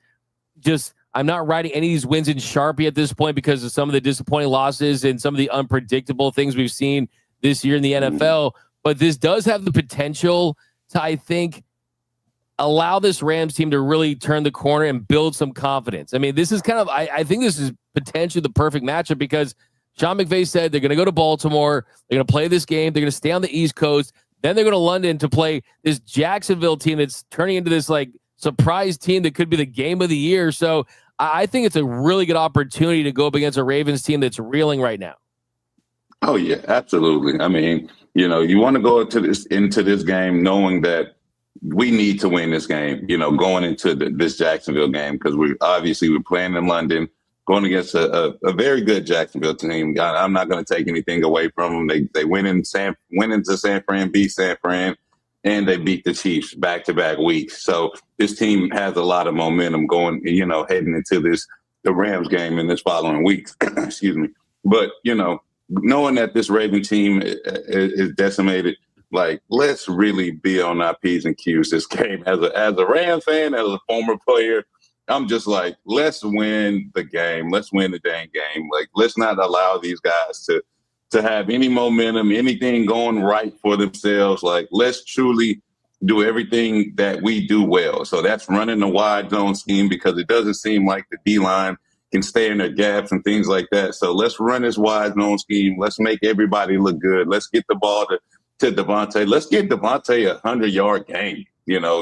writing any of these wins in Sharpie at this point because of some of the disappointing losses and some of the unpredictable things we've seen this year in the NFL. But this does have the potential to, I think, allow this Rams team to really turn the corner and build some confidence. I mean, this is kind of, I think this is potentially the perfect matchup because Sean McVay said they're going to go to Baltimore. They're going to play this game. They're going to stay on the East Coast. Then they're going to London to play this Jacksonville team that's turning into this like surprise team that could be the game of the year. So I think it's a really good opportunity to go up against a Ravens team that's reeling right now. Oh yeah, absolutely. I mean, you want to go into this game knowing that we need to win this game, going into this Jacksonville game, because we're playing in London, going against a very good Jacksonville team. I'm not going to take anything away from them. They went into San Fran, beat San Fran, and they beat the Chiefs back-to-back weeks. So this team has a lot of momentum going, heading into the Rams game in this following week. Excuse me. But, knowing that this Raven team is decimated, like, let's really be on our P's and Q's this game. As a Rams fan, as a former player, I'm just like, let's win the game. Let's win the dang game. Like, let's not allow these guys to have any momentum, anything going right for themselves. Like, let's truly do everything that we do well. So that's running the wide zone scheme, because it doesn't seem like the D-line can stay in their gaps and things like that. So let's run this wide zone scheme. Let's make everybody look good. Let's get the ball to Devontae. Let's get Devontae a 100-yard game,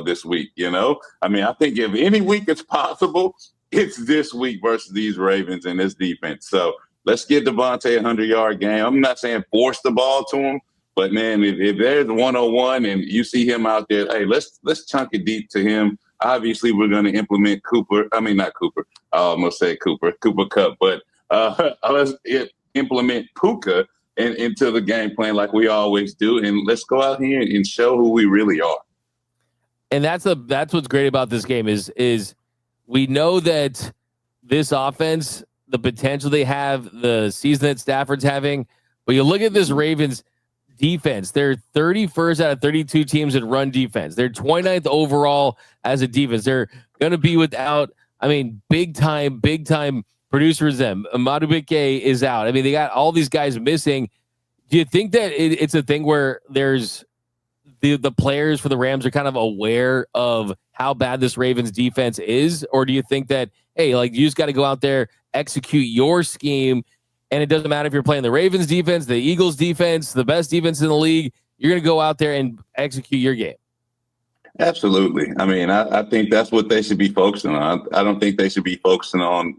this week, I mean, I think if any week it's possible, it's this week versus these Ravens and this defense. So let's get Devontae a 100-yard game. I'm not saying force the ball to him, but, man, if there's 101 and you see him out there, hey, let's chunk it deep to him. Obviously, we're going to implement Cooper Kupp, but let's implement Puka into the game plan like we always do, and let's go out here and show who we really are. And that's what's great about this game is we know that this offense, the potential they have, the season that Stafford's having, but you look at this Ravens defense, they're 31st out of 32 teams that run defense. They're 29th overall as a defense. They're going to be without, big time producers. Madubuike is out. They got all these guys missing. Do you think that it's a thing where there's the players for the Rams are kind of aware of how bad this Ravens defense is? Or do you think that, hey, like, you just got to go out there, execute your scheme, and it doesn't matter if you're playing the Ravens defense, the Eagles defense, the best defense in the league, you're going to go out there and execute your game? Absolutely. I think that's what they should be focusing on. I don't think they should be focusing on,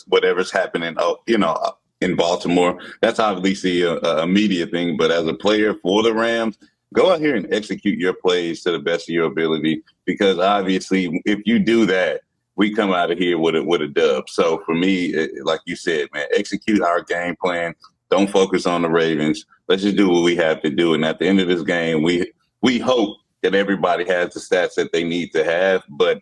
whatever's happening, in Baltimore. That's obviously a media thing. But as a player for the Rams, go out here and execute your plays to the best of your ability, because obviously if you do that, we come out of here with a dub. So for me, like you said, man, execute our game plan. Don't focus on the Ravens. Let's just do what we have to do. And at the end of this game, we hope that everybody has the stats that they need to have. But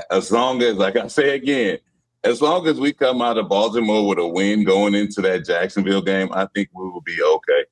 as long as, like I say again, as long as we come out of Baltimore with a win going into that Jacksonville game, I think we will be okay.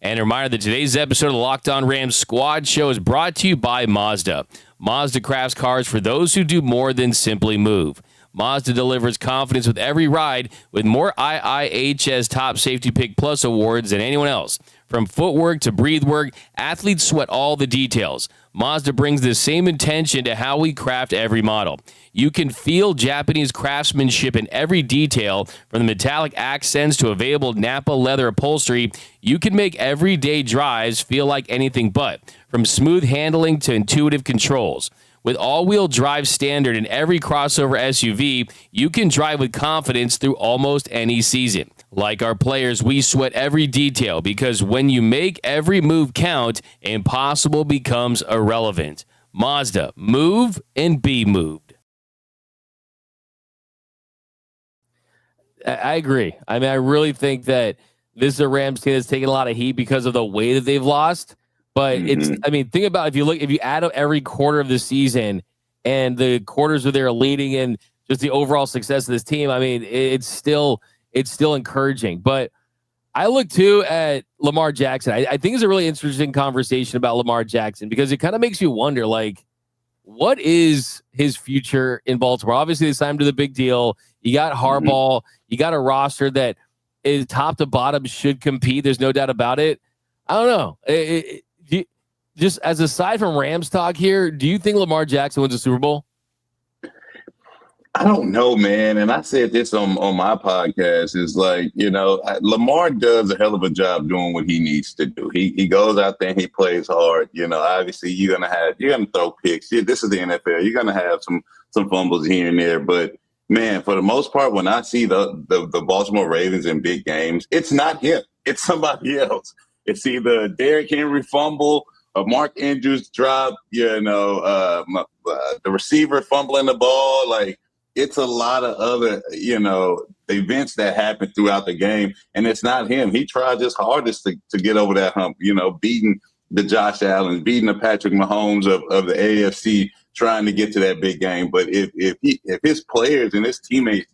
And a reminder that today's episode of the Locked On Rams Squad Show is brought to you by Mazda. Mazda crafts cars for those who do more than simply move. Mazda delivers confidence with every ride, with more IIHS Top Safety Pick Plus awards than anyone else. From footwork to breathe work, athletes sweat all the details. Mazda brings the same intention to how we craft every model. You can feel Japanese craftsmanship in every detail, from the metallic accents to available Napa leather upholstery. You can make everyday drives feel like anything but, from smooth handling to intuitive controls. With all-wheel drive standard in every crossover SUV, you can drive with confidence through almost any season. Like our players, we sweat every detail, because when you make every move count, impossible becomes irrelevant. Mazda, move and be moved. I agree. I mean, I really think that this is a Rams team that's taking a lot of heat because of the way that they've lost. But I mean, think about if you add up every quarter of the season and the quarters where they're leading in just the overall success of this team, I mean, it's still encouraging. But I look too at Lamar Jackson. I think it's a really interesting conversation about Lamar Jackson because it kind of makes you wonder, like, what is his future in Baltimore? Obviously, they signed him to the big deal. You got Harbaugh. You got a roster that is top to bottom should compete. There's no doubt about it. I don't know. Just as aside from Rams talk here, do you think Lamar Jackson wins a Super Bowl? I don't know, man. And I said this on my podcast is like, Lamar does a hell of a job doing what he needs to do. He goes out there and he plays hard. Obviously you're gonna throw picks. This is the NFL. You're gonna have some fumbles here and there. But man, for the most part, when I see the Baltimore Ravens in big games, it's not him. It's somebody else. It's either Derrick Henry fumble, a Mark Andrews drop, the receiver fumbling the ball, like. It's a lot of other, events that happen throughout the game, and it's not him. He tried his hardest to get over that hump, beating the Josh Allen, beating the Patrick Mahomes of the AFC, trying to get to that big game. But if his players and his teammates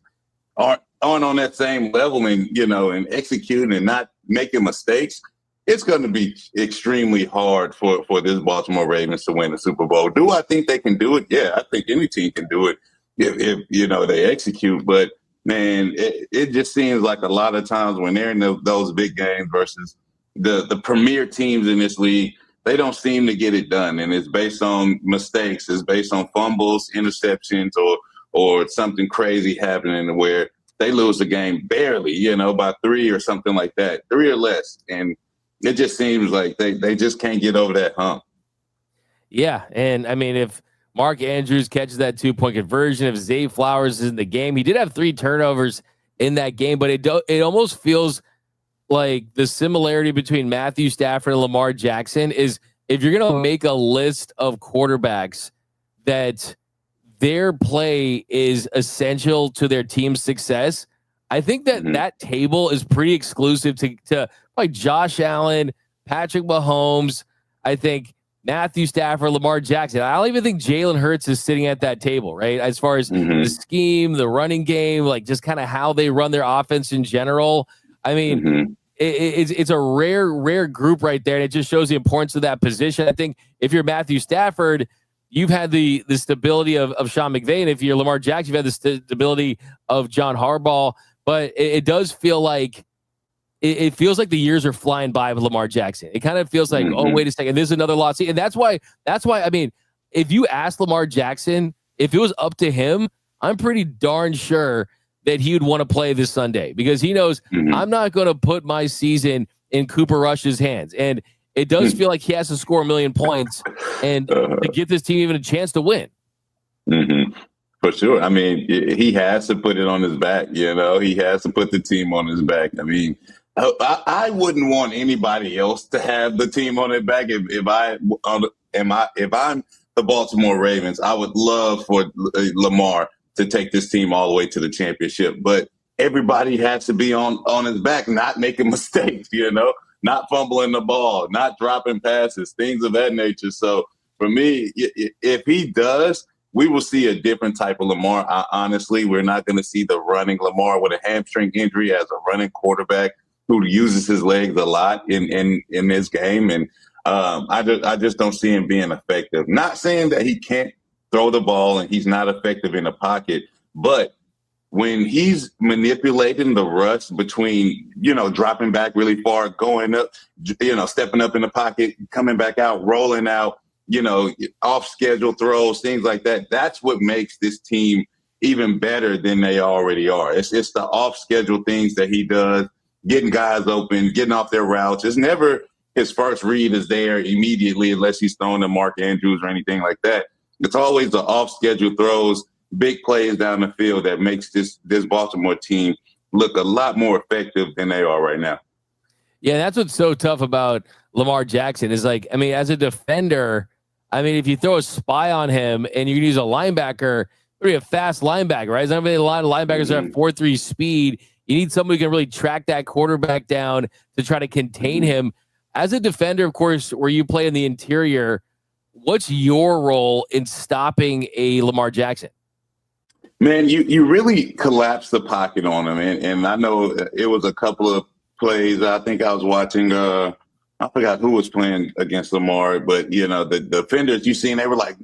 aren't on that same level and executing and not making mistakes, it's going to be extremely hard for this Baltimore Ravens to win the Super Bowl. Do I think they can do it? Yeah, I think any team can do it. If they execute, but man, it just seems like a lot of times when they're in those big games versus the premier teams in this league, they don't seem to get it done, and it's based on mistakes, it's based on fumbles, interceptions, or something crazy happening where they lose the game barely, by 3 or something like that, 3 or less, and it just seems like they just can't get over that hump. Yeah, and I mean if Mark Andrews catches that 2-point conversion, if Zay Flowers is in the game. He did have 3 turnovers in that game, but it almost feels like the similarity between Matthew Stafford and Lamar Jackson is if you're going to make a list of quarterbacks that their play is essential to their team's success, I think that table is pretty exclusive to like Josh Allen, Patrick Mahomes. I think Matthew Stafford, Lamar Jackson. I don't even think Jalen Hurts is sitting at that table, right? As far as the scheme, the running game, like just kind of how they run their offense in general. I mean, it's a rare group right there, and it just shows the importance of that position. I think if you're Matthew Stafford, you've had the stability of Sean McVay, and if you're Lamar Jackson, you've had the stability of John Harbaugh. But it does feel like it feels like the years are flying by with Lamar Jackson. It kind of feels like, oh, wait a second, there's another loss. And that's why, I mean, if you ask Lamar Jackson, if it was up to him, I'm pretty darn sure that he would want to play this Sunday because he knows I'm not going to put my season in Cooper Rush's hands. And it does feel like he has to score 1 million points and to give this team even a chance to win. For sure. I mean, he has to put it on his back. He has to put the team on his back. I mean, I wouldn't want anybody else to have the team on their back. If I'm the Baltimore Ravens, I would love for Lamar to take this team all the way to the championship. But everybody has to be on his back, not making mistakes, not fumbling the ball, not dropping passes, things of that nature. So for me, if he does, we will see a different type of Lamar. Honestly, we're not going to see the running Lamar with a hamstring injury as a running quarterback who uses his legs a lot in this game. And I just don't see him being effective. Not saying that he can't throw the ball and he's not effective in the pocket, but when he's manipulating the rush between, dropping back really far, going up, stepping up in the pocket, coming back out, rolling out, off schedule throws, things like that, that's what makes this team even better than they already are. It's the off schedule things that he does, getting guys open, getting off their routes. It's never his first read is there immediately unless he's throwing to Mark Andrews or anything like that. It's always the off-schedule throws, big plays down the field that makes this Baltimore team look a lot more effective than they are right now. Yeah, that's what's so tough about Lamar Jackson is like, I mean, as a defender, I mean, if you throw a spy on him and you can use a linebacker, pretty a fast linebacker, right? There's not really a lot of linebackers that have 4.3 speed. You need somebody who can really track that quarterback down to try to contain him. As a defender, of course, where you play in the interior, what's your role in stopping a Lamar Jackson? Man, you really collapse the pocket on him. And I know it was a couple of plays. I think I was watching, I forgot who was playing against Lamar, but, the defenders you seen, they were like,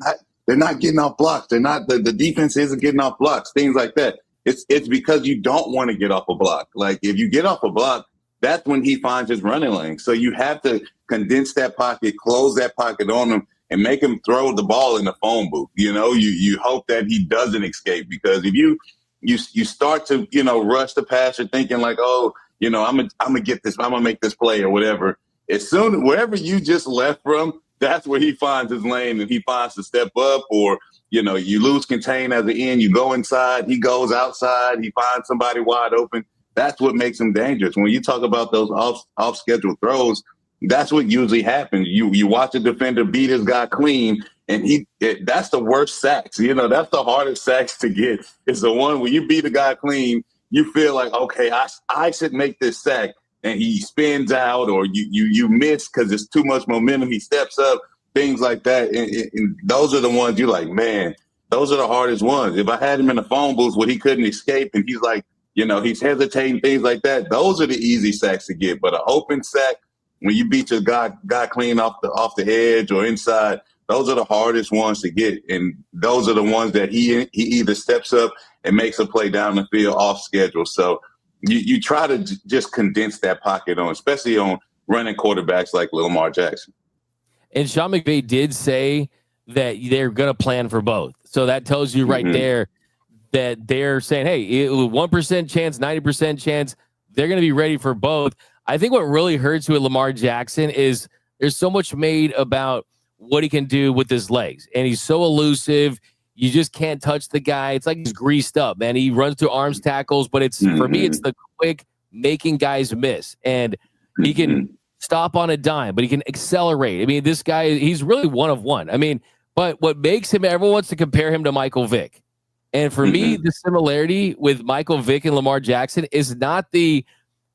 they're not getting off blocks. They're not, the defense isn't getting off blocks, things like that. It's because you don't want to get off a block. Like, if you get off a block, that's when he finds his running lane. So you have to condense that pocket, close that pocket on him, and make him throw the ball in the phone booth. You hope that he doesn't escape, because if you start to, rush the passer thinking like, I'm gonna get this, I'm gonna make this play or whatever. As soon wherever you just left from, that's where he finds his lane, and he finds to step up, or you lose contain as an end, you go inside, he goes outside, he finds somebody wide open. That's what makes him dangerous. When you talk about those off schedule throws, that's what usually happens. You watch a defender beat his guy clean, and that's the worst sacks. That's the hardest sacks to get. It's the one where you beat a guy clean, you feel like, okay, I should make this sack, and he spins out, or you miss because it's too much momentum. He steps up, things like that. And those are the ones you're like, man, those are the hardest ones. If I had him in the phone booth where he couldn't escape, and he's like, he's hesitating, things like that, those are the easy sacks to get. But an open sack, when you beat your guy clean off the edge or inside, those are the hardest ones to get. And those are the ones that he either steps up and makes a play down the field off schedule. So you try to just condense that pocket on, especially on running quarterbacks like Lamar Jackson. And Sean McVay did say that they're going to plan for both. So that tells you right there that they're saying, hey, 1% chance, 90% chance, they're going to be ready for both. I think what really hurts with Lamar Jackson is there's so much made about what he can do with his legs. And he's so elusive. You just can't touch the guy. It's like he's greased up, man. He runs through arms tackles, but it's for me, it's the quick making guys miss. And he can stop on a dime, but he can accelerate. I mean, this guy, he's really one of one. I mean, but what makes him, everyone wants to compare him to Michael Vick. And for me, the similarity with Michael Vick and Lamar Jackson is not the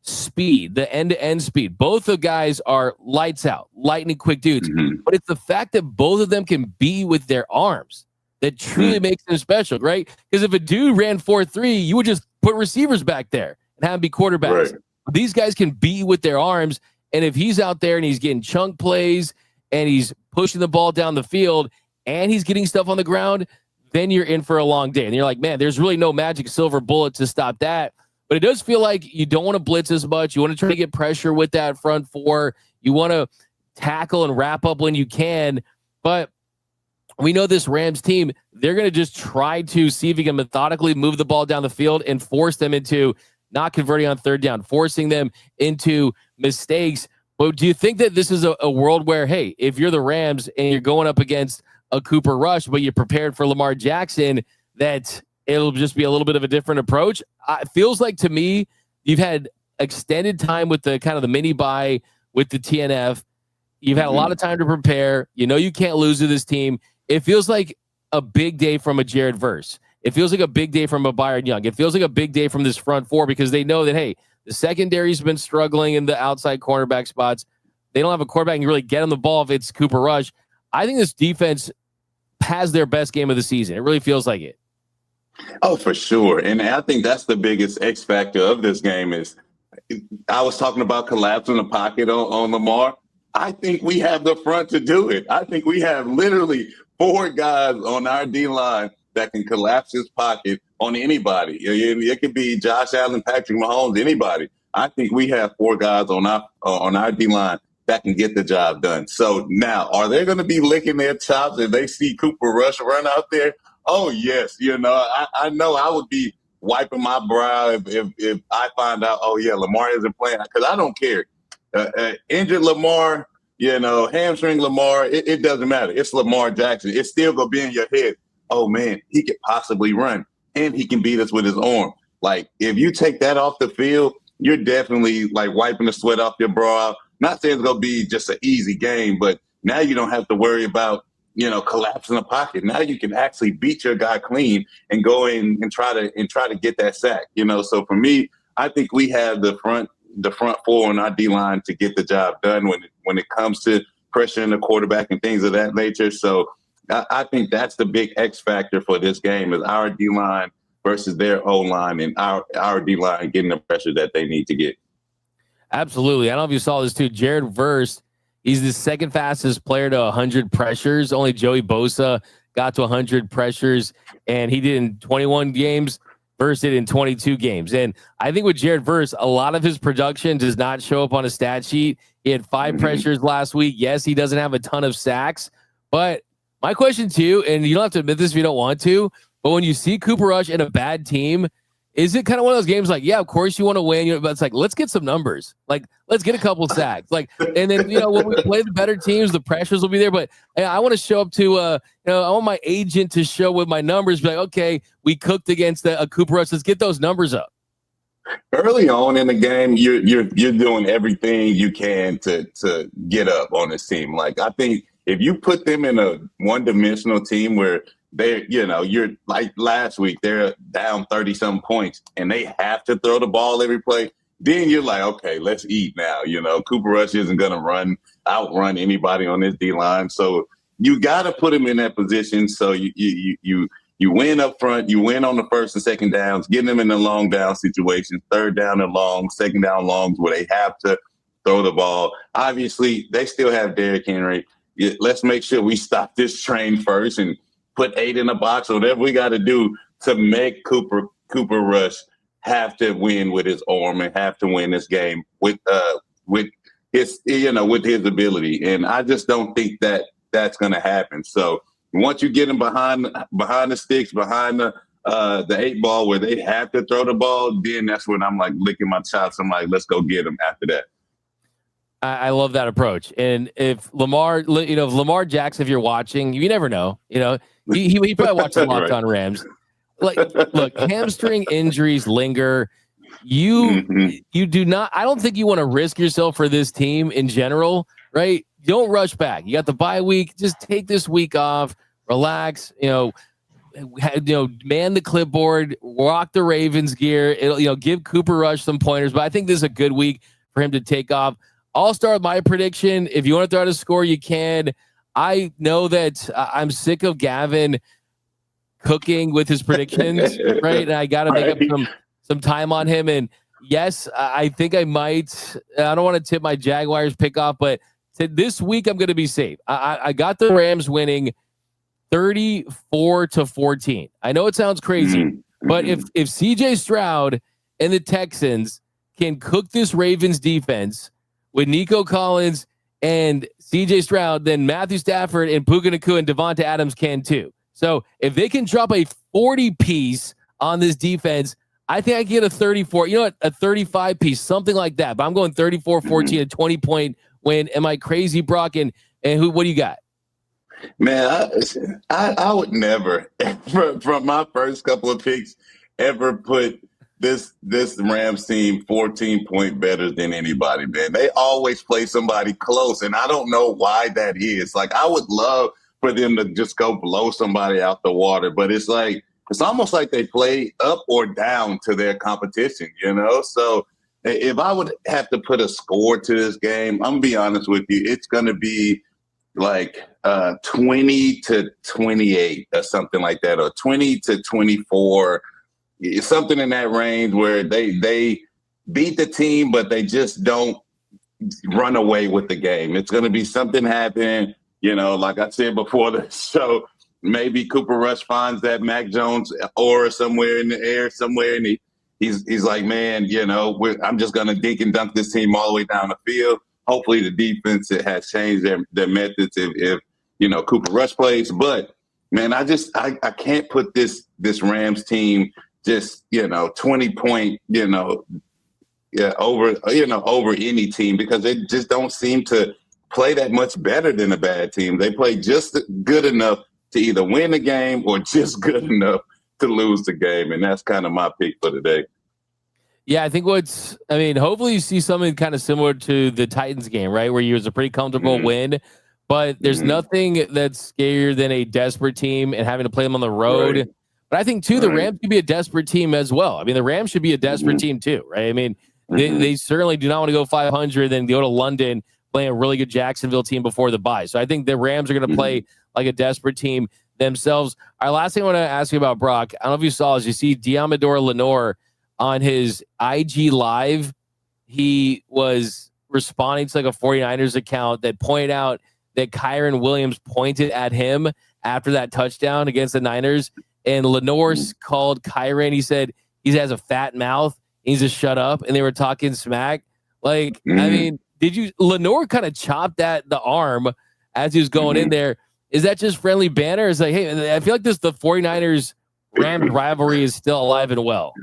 speed, the end-to-end speed. Both the guys are lights out, lightning quick dudes. But it's the fact that both of them can be with their arms that truly makes them special, right? Because if a dude ran 4.3, you would just put receivers back there and have them be quarterbacks. Right. These guys can be with their arms, and if he's out there and he's getting chunk plays and he's pushing the ball down the field and he's getting stuff on the ground, then you're in for a long day. And you're like, man, there's really no magic silver bullet to stop that. But it does feel like you don't want to blitz as much. You want to try to get pressure with that front four. You want to tackle and wrap up when you can. But we know this Rams team, they're going to just try to see if you can methodically move the ball down the field and force them into not converting on third down, forcing them into mistakes. But do you think that this is a world where, hey, if you're the Rams and you're going up against a Cooper Rush, but you're prepared for Lamar Jackson, that it'll just be a little bit of a different approach? It feels like to me, you've had extended time with the kind of the mini bye with the TNF. You've had a lot of time to prepare. You know you can't lose to this team. It feels like a big day from a Jared Verse. It feels like a big day from a Byron Young. It feels like a big day from this front four, because they know that, hey, the secondary's been struggling in the outside cornerback spots. They don't have a quarterback and really get on the ball if it's Cooper Rush. I think this defense has their best game of the season. It really feels like it. Oh, for sure. And I think that's the biggest X factor of this game is I was talking about collapsing the pocket on Lamar. I think we have the front to do it. I think we have literally 4 guys on our D-line that can collapse his pocket on anybody. It could be Josh Allen, Patrick Mahomes, anybody. I think we have 4 guys on our D-line that can get the job done. So now, are they going to be licking their chops if they see Cooper Rush run out there? Oh, yes. I know I would be wiping my brow if I find out, oh, yeah, Lamar isn't playing. Because I don't care. Injured Lamar, hamstring Lamar, it doesn't matter. It's Lamar Jackson. It's still going to be in your head. Oh, man, he could possibly run, and he can beat us with his arm. Like, if you take that off the field, you're definitely, like, wiping the sweat off your brow. Not saying it's going to be just an easy game, but now you don't have to worry about, collapse in the pocket. Now you can actually beat your guy clean and go in and try to get that sack. So for me, I think we have the front four on our D-line to get the job done when it comes to pressuring the quarterback and things of that nature. So I think that's the big X factor for this game is our D-line versus their O-line and our D-line getting the pressure that they need to get. Absolutely. I don't know if you saw this too. Jared Verse, he's the second fastest player to 100 pressures. Only Joey Bosa got to 100 pressures, and he did in 21 games. Verse did in 22 games. And I think with Jared Verse, a lot of his production does not show up on a stat sheet. He had 5 pressures last week. Yes, he doesn't have a ton of sacks. But my question to you, and you don't have to admit this if you don't want to, but when you see Cooper Rush in a bad team, is it kind of one of those games like, yeah, of course you want to win, but it's like, let's get some numbers. Like, let's get a couple of sacks. Like, and then, when we play the better teams, the pressures will be there. But I want to show up to, I want my agent to show with my numbers, be like, okay, we cooked against a Cooper Rush. Let's get those numbers up. Early on in the game, you're doing everything you can to get up on this team. Like, I think if you put them in a one-dimensional team where you're like last week, they're down 30-some points and they have to throw the ball every play. Then you're like, okay, let's eat now. Cooper Rush isn't going to outrun anybody on this D-line. So you got to put him in that position. So you win up front, you win on the first and second downs, getting them in the long down situations, third down and long, second down longs where they have to throw the ball. Obviously, they still have Derrick Henry. Let's make sure we stop this train first and put 8 in the box or whatever we got to do to make Cooper Rush have to win with his arm and have to win this game with his ability. And I just don't think that that's going to happen. So once you get him behind the sticks, behind the 8 ball where they have to throw the ball, then that's when I'm like licking my chops. I'm like, let's go get him after that. I love that approach. And if Lamar Jackson, if you're watching, you never know, he probably watched a lot on Rams. Like, look, hamstring injuries linger. You do not, I don't think you want to risk yourself for this team in general, right? Don't rush back. You got the bye week. Just take this week off, relax, man the clipboard, rock the Ravens gear. It'll, give Cooper Rush some pointers, but I think this is a good week for him to take off. I'll start with my prediction. If you want to throw out a score, you can. I know that I'm sick of Gavin cooking with his predictions, right? And I got to make up some time on him. And yes, I think I might. I don't want to tip my Jaguars pick off, but this week I'm going to be safe. I got the Rams winning 34-14. I know it sounds crazy, but if CJ Stroud and the Texans can cook this Ravens defense with Nico Collins and CJ Stroud, then Matthew Stafford and Puka Nacua and Devonta Adams can too. So if they can drop a 40-piece on this defense, I think I can get a 34, a 35-piece, something like that. But I'm going 34-14, a 20-point win. Am I crazy, Brock? And what do you got? Man, I would never, from my first couple of picks, ever put this Rams team 14-point better than anybody, man. They always play somebody close, and I don't know why that is. Like, I would love for them to just go blow somebody out the water, but it's almost like they play up or down to their competition, So if I would have to put a score to this game, I'm going to be honest with you, it's going to be like 20-28 or something like that, or 20-24. Something in that range where they beat the team, but they just don't run away with the game. It's going to be something happening, like I said before the show, maybe Cooper Rush finds that Mac Jones aura somewhere in the air somewhere, and he's like, man, I'm just going to dink and dunk this team all the way down the field. Hopefully the defense has changed their methods if Cooper Rush plays. But, man, I can't put this Rams team – just 20-point over any team, because they just don't seem to play that much better than a bad team. They play just good enough to either win the game or just good enough to lose the game, and that's kind of my pick for today. Yeah, I think hopefully you see something kind of similar to the Titans game, right, where it was a pretty comfortable win. but there's nothing that's scarier than a desperate team and having to play them on the road. Right. But I think, too, the Rams could be a desperate team as well. I mean, the Rams should be a desperate team, too, right? I mean, they certainly do not want to go 500 and go to London playing a really good Jacksonville team before the bye. So I think the Rams are going to play like a desperate team themselves. All right, last thing I want to ask you about, Brock, I don't know if you saw is you see Diamador Lenore on his IG Live. He was responding to like a 49ers account that pointed out that Kyren Williams pointed at him after that touchdown against the Niners. And Lenore called Kyren. He said he has a fat mouth. He needs to shut up. And they were talking smack. Like, I mean, Lenore kind of chopped at the arm as he was going in there. Is that just friendly banter? It's like, hey, I feel like the 49ers Rams rivalry is still alive and well.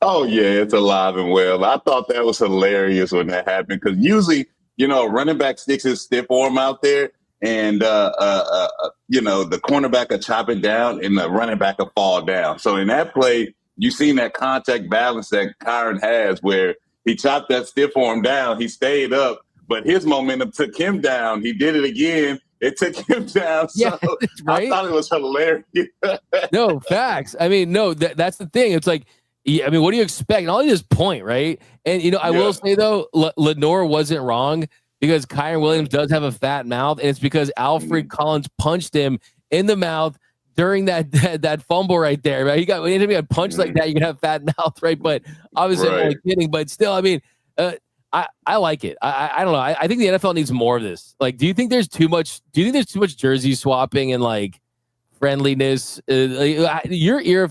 Oh, yeah, it's alive and well. I thought that was hilarious when that happened because usually, running back sticks his stiff arm out there and, the cornerback will chop it down and the running back will fall down. So in that play, you seen that contact balance that Kyren has where he chopped that stiff arm down. He stayed up, but his momentum took him down. He did it again. It took him down. So right? I thought it was hilarious. No, facts. I mean, no, that's the thing. It's like, I mean, what do you expect? And all you just point, right? And, I will say, though, Lenore wasn't wrong because Kyren Williams does have a fat mouth, and it's because Alfred Collins punched him in the mouth during that fumble right there. Right? Anytime you got punched like that, you can have fat mouth, right? But obviously, I'm only kidding. But still, I mean, I like it. I don't know. I think the NFL needs more of this. Like, do you think there's too much jersey swapping and like friendliness? Your era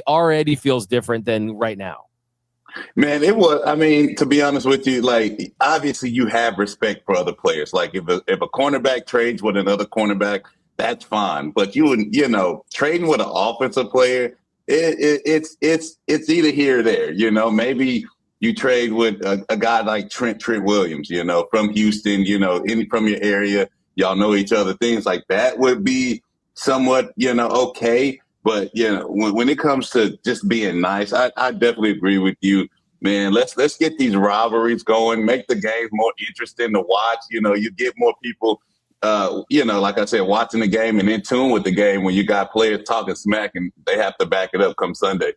already feels different than right now. Man, it was. I mean, to be honest with you, like obviously you have respect for other players. Like if a cornerback trades with another cornerback, that's fine. But trading with an offensive player, it's either here or there. Maybe you trade with a guy like Trent Williams, from Houston, from your area, y'all know each other. Things like that would be somewhat, okay. But, when it comes to just being nice, I definitely agree with you, man. Let's get these rivalries going, make the games more interesting to watch. You get more people, like I said, watching the game and in tune with the game when you got players talking smack and they have to back it up come Sunday.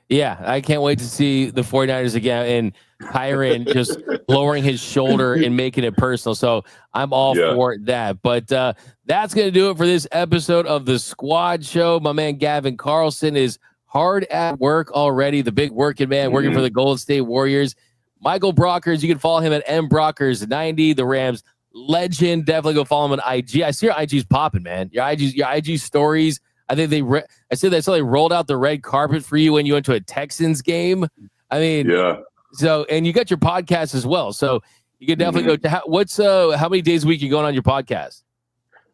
Yeah, I can't wait to see the 49ers again and Kyren just lowering his shoulder and making it personal. So I'm all for that. But that's going to do it for this episode of the Squad Show. My man Gavin Carlson is hard at work already, the big working man working for the Golden State Warriors. Michael Brockers, you can follow him at mbrockers90, the Rams legend. Definitely go follow him on IG. I see your IG's popping, man. Your IG stories. I think I said they rolled out the red carpet for you when you went to a Texans game. I mean, so, and you got your podcast as well. So you can definitely go to how many days a week you going on your podcast?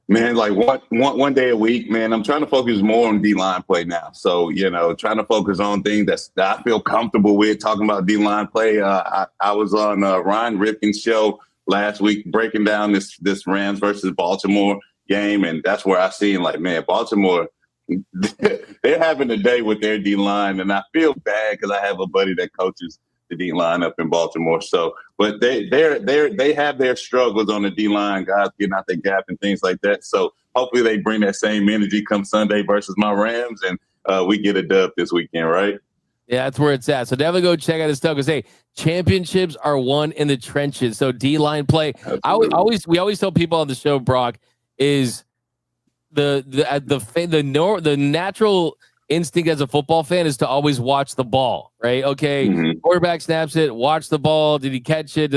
Man, like one day a week, man. I'm trying to focus more on D-line play now. So, trying to focus on things that I feel comfortable with talking about D-line play. I was on Ryan Ripken's show last week breaking down this Rams versus Baltimore game. And that's where I seen like, man, Baltimore, they're having a day with their D-line, and I feel bad because I have a buddy that coaches the D-line up in Baltimore. So, but they have their struggles on the D-line, guys getting out their gap and things like that. So hopefully they bring that same energy come Sunday versus my Rams, and we get a dub this weekend, right? Yeah, that's where it's at. So definitely go check out his stuff because hey, championships are won in the trenches. So D-line play. We always tell people on the show, Brock, is the natural instinct as a football fan is to always watch the ball, right? Okay, quarterback snaps it, watch the ball. Did he catch it?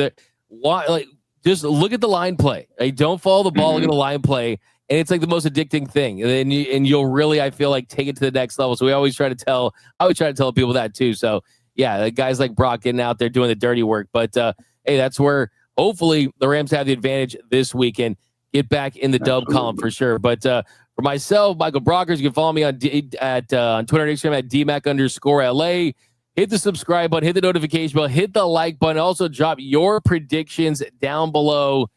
Just look at the line play. Right? Don't follow the ball, look at the line play, and it's like the most addicting thing. And you'll really, I feel like, take it to the next level. So I always try to tell people that too. So yeah, guys like Brock getting out there doing the dirty work. But hey, that's where hopefully the Rams have the advantage this weekend. Get back in the dub column for sure. But for myself, Michael Brockers, you can follow me on Twitter and Instagram at DMAC_LA. Hit the subscribe button, hit the notification bell, hit the like button. Also, drop your predictions down below.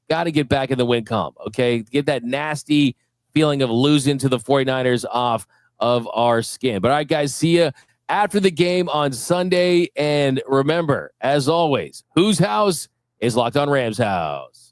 Got to get back in the win column, okay? Get that nasty feeling of losing to the 49ers off of our skin. But all right, guys, see you after the game on Sunday. And remember, as always, whose house is Locked On Rams house?